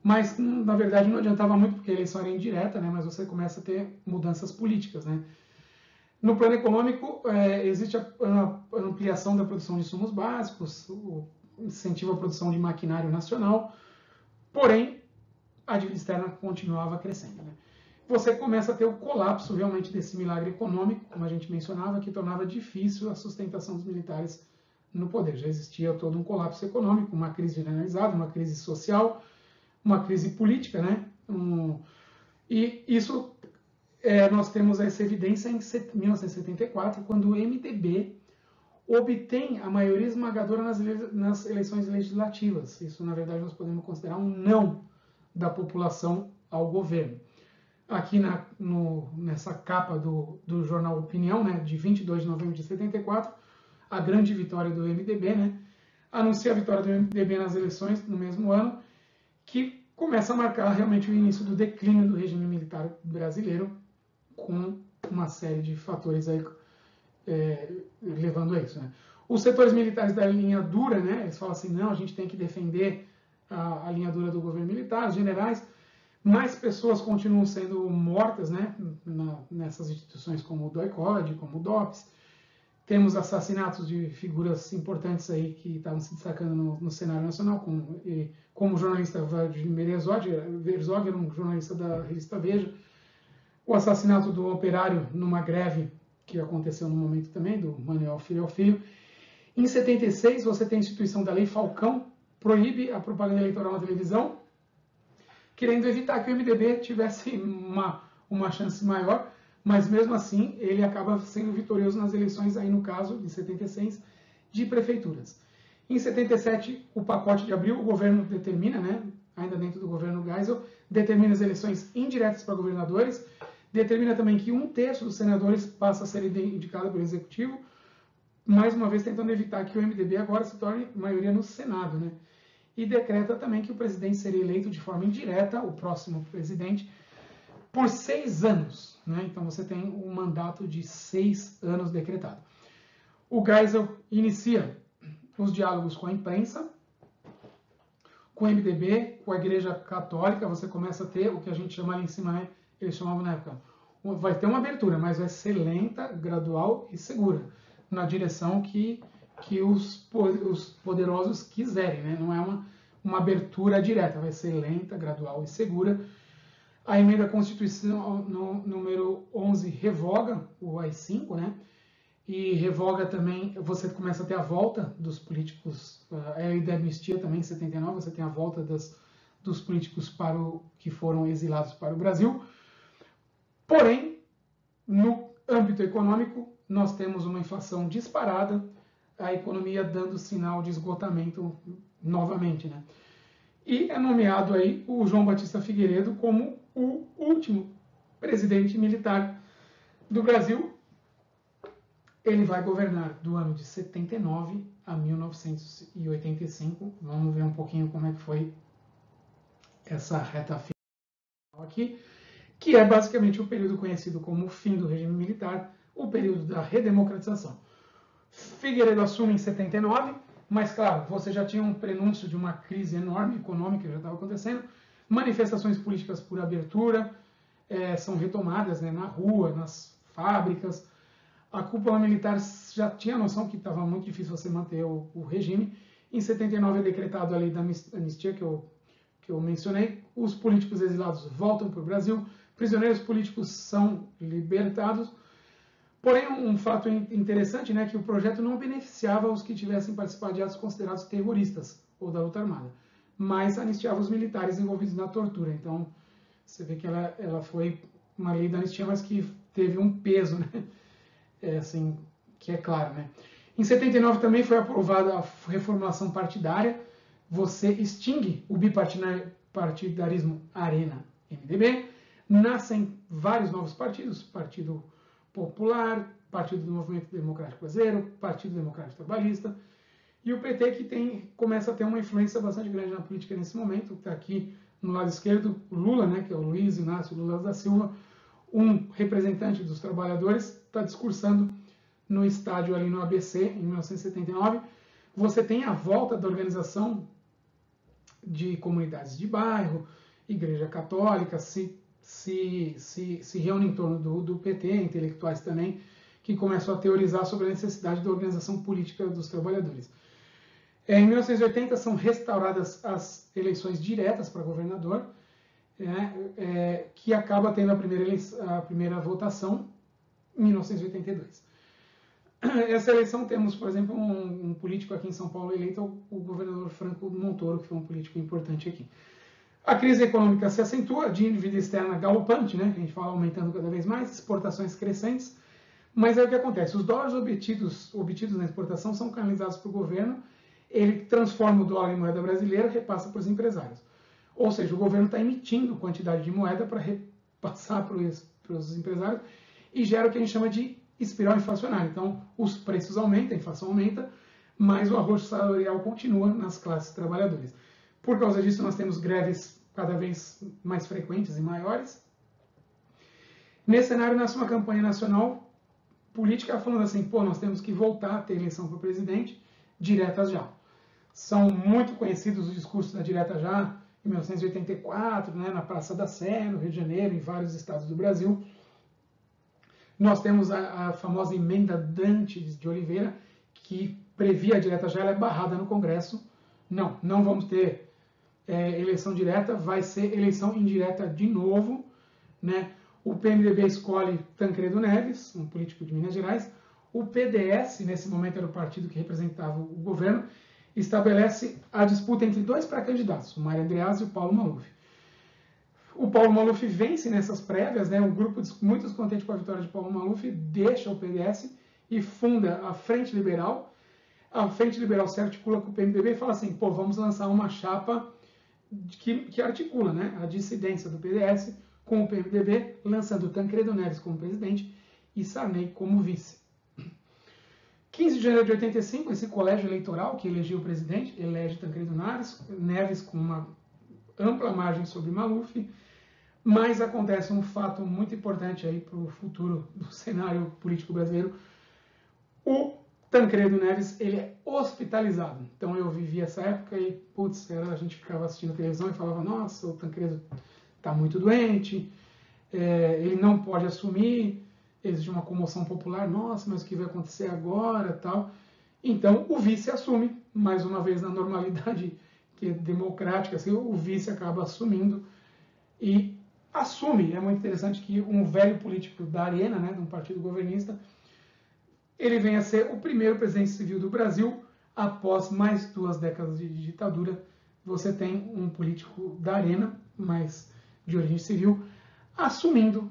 mas, na verdade, não adiantava muito, porque a eleição era indireta, né? Mas você começa a ter mudanças políticas, né? No plano econômico, existe a ampliação da produção de insumos básicos, o incentivo à produção de maquinário nacional, porém, a dívida externa continuava crescendo, né? Você começa a ter o colapso realmente desse milagre econômico, como a gente mencionava, que tornava difícil a sustentação dos militares no poder. Já existia todo um colapso econômico, uma crise generalizada, uma crise social, uma crise política, né? E isso nós temos essa evidência em 1974, quando o MDB obtém a maioria esmagadora nas eleições legislativas. Isso, na verdade, nós podemos considerar um não da população ao governo. Aqui nessa capa do jornal Opinião, né, de 22 de novembro de 74, a grande vitória do MDB, né, anuncia a vitória do MDB nas eleições no mesmo ano, que começa a marcar realmente o início do declínio do regime militar brasileiro, com uma série de fatores aí levando a isso, né. Os setores militares da linha dura, né, eles falam assim, não, a gente tem que defender a linha dura do governo militar, os generais. Mais pessoas continuam sendo mortas, né, nessas instituições como o DOI-CODE, como o DOPS. Temos assassinatos de figuras importantes aí que estavam se destacando no cenário nacional, como o jornalista Vladimir Herzog, era um jornalista da revista Veja. O assassinato do operário numa greve que aconteceu no momento também, do Manuel Filho. Em 76, você tem a instituição da Lei Falcão, proíbe a propaganda eleitoral na televisão, querendo evitar que o MDB tivesse uma chance maior, mas mesmo assim ele acaba sendo vitorioso nas eleições, aí no caso, de 76, de prefeituras. Em 77, o pacote de abril, o governo determina, né, ainda dentro do governo Geisel, determina as eleições indiretas para governadores, determina também que 1/3 dos senadores passa a ser indicado pelo Executivo, mais uma vez tentando evitar que o MDB agora se torne maioria no Senado, né? E decreta também que o presidente seria eleito de forma indireta, o próximo presidente, por 6 anos. Né? Então você tem um mandato de 6 anos decretado. O Geisel inicia os diálogos com a imprensa, com o MDB, com a Igreja Católica. Você começa a ter o que a gente chama ali em cima, né? Eles chamavam na época, vai ter uma abertura, mas vai ser lenta, gradual e segura, na direção que os poderosos quiserem, né? Não é uma abertura direta, vai ser lenta, gradual e segura. A emenda constitucional número 11 revoga o AI-5, né? E revoga também, você começa a ter a volta dos políticos, a lei da anistia também, em 79, você tem a volta dos políticos que foram exilados para o Brasil. Porém, no âmbito econômico, nós temos uma inflação disparada, a economia dando sinal de esgotamento novamente, né? E é nomeado aí o João Batista Figueiredo como o último presidente militar do Brasil. Ele vai governar do ano de 79 a 1985. Vamos ver um pouquinho como é que foi essa reta final aqui, que é basicamente o período conhecido como o fim do regime militar, o período da redemocratização. Figueiredo assume em 79, mas claro, você já tinha um prenúncio de uma crise enorme econômica que já estava acontecendo, manifestações políticas por abertura são retomadas, né, na rua, nas fábricas. A cúpula militar já tinha noção que estava muito difícil você manter o regime. Em 79 é decretado a lei da anistia que eu mencionei. Os políticos exilados voltam para o Brasil, prisioneiros políticos são libertados. Porém, um fato interessante, né, que o projeto não beneficiava os que tivessem participado de atos considerados terroristas ou da luta armada, mas anistiava os militares envolvidos na tortura. Então, você vê que ela foi uma lei da anistia, mas que teve um peso, né? Assim, que é claro, né? Em 79 também foi aprovada a reformulação partidária. Você extingue o bipartidarismo Arena-MDB. Nascem vários novos partidos, Partido Popular, Partido do Movimento Democrático Brasileiro, Partido Democrático Trabalhista, e o PT que começa a ter uma influência bastante grande na política nesse momento. Está aqui no lado esquerdo o Lula, né, que é o Luiz Inácio Lula da Silva, um representante dos trabalhadores, está discursando no estádio ali no ABC, em 1979. Você tem a volta da organização de comunidades de bairro, Igreja Católica, se reúne em torno do PT, intelectuais também, que começam a teorizar sobre a necessidade da organização política dos trabalhadores. Em 1980 são restauradas as eleições diretas para governador, que acaba tendo a primeira votação em 1982. Essa eleição temos, por exemplo, um político aqui em São Paulo eleito, o governador Franco Montoro, que foi um político importante aqui. A crise econômica se acentua, dívida externa galopante, né? A gente fala aumentando cada vez mais, exportações crescentes, mas aí o que acontece? Os dólares obtidos na exportação são canalizados para o governo, ele transforma o dólar em moeda brasileira, repassa para os empresários. Ou seja, o governo está emitindo quantidade de moeda para repassar para os empresários e gera o que a gente chama de espiral inflacionária. Então, os preços aumentam, a inflação aumenta, mas o arroxo salarial continua nas classes trabalhadoras. Por causa disso, nós temos greves cada vez mais frequentes e maiores. Nesse cenário, nasce uma campanha nacional política falando assim, nós temos que voltar a ter eleição para o presidente diretas já. São muito conhecidos os discursos da direta já, em 1984, né, na Praça da Sé, no Rio de Janeiro, em vários estados do Brasil. Nós temos a famosa emenda Dantes de Oliveira, que previa a direta já, ela é barrada no Congresso. Não vamos ter eleição direta, vai ser eleição indireta de novo, né? O PMDB escolhe Tancredo Neves, um político de Minas Gerais. O PDS, nesse momento era o partido que representava o governo, estabelece a disputa entre dois pré-candidatos, o Mário Andreazzi e o Paulo Maluf. O Paulo Maluf vence nessas prévias, né? Um grupo muito descontente com a vitória de Paulo Maluf deixa o PDS e funda a Frente Liberal. A Frente Liberal se articula com o PMDB e fala assim, vamos lançar uma chapa que articula, né, a dissidência do PDS com o PMDB, lançando Tancredo Neves como presidente e Sarney como vice. 15 de janeiro de 85, esse colégio eleitoral que elegeu o presidente, elege Tancredo Neves com uma ampla margem sobre Maluf, mas acontece um fato muito importante aí para o futuro do cenário político brasileiro. O Tancredo Neves, ele é hospitalizado. Então eu vivi essa época e, a gente ficava assistindo televisão e falava, nossa, o Tancredo está muito doente, ele não pode assumir, existe uma comoção popular, nossa, mas o que vai acontecer agora, tal. Então o vice assume, mais uma vez na normalidade que é democrática, assim, o vice acaba assumindo e assume. É muito interessante que um velho político da Arena, né, de um partido governista, ele vem a ser o primeiro presidente civil do Brasil após mais 2 décadas de ditadura. Você tem um político da Arena, mas de origem civil, assumindo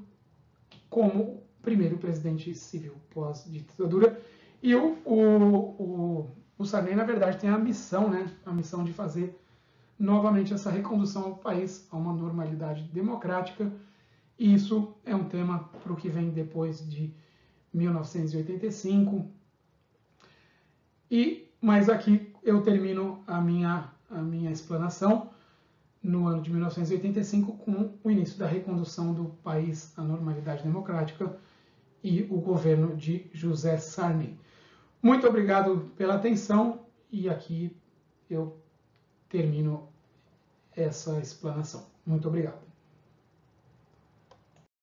como primeiro presidente civil pós-ditadura. E o Sarney, na verdade, tem a missão, né, a missão de fazer novamente essa recondução ao país a uma normalidade democrática. E isso é um tema para o que vem depois de 1985. Mas aqui eu termino a minha explanação no ano de 1985 com o início da recondução do país à normalidade democrática e o governo de José Sarney. Muito obrigado pela atenção e aqui eu termino essa explanação. Muito obrigado.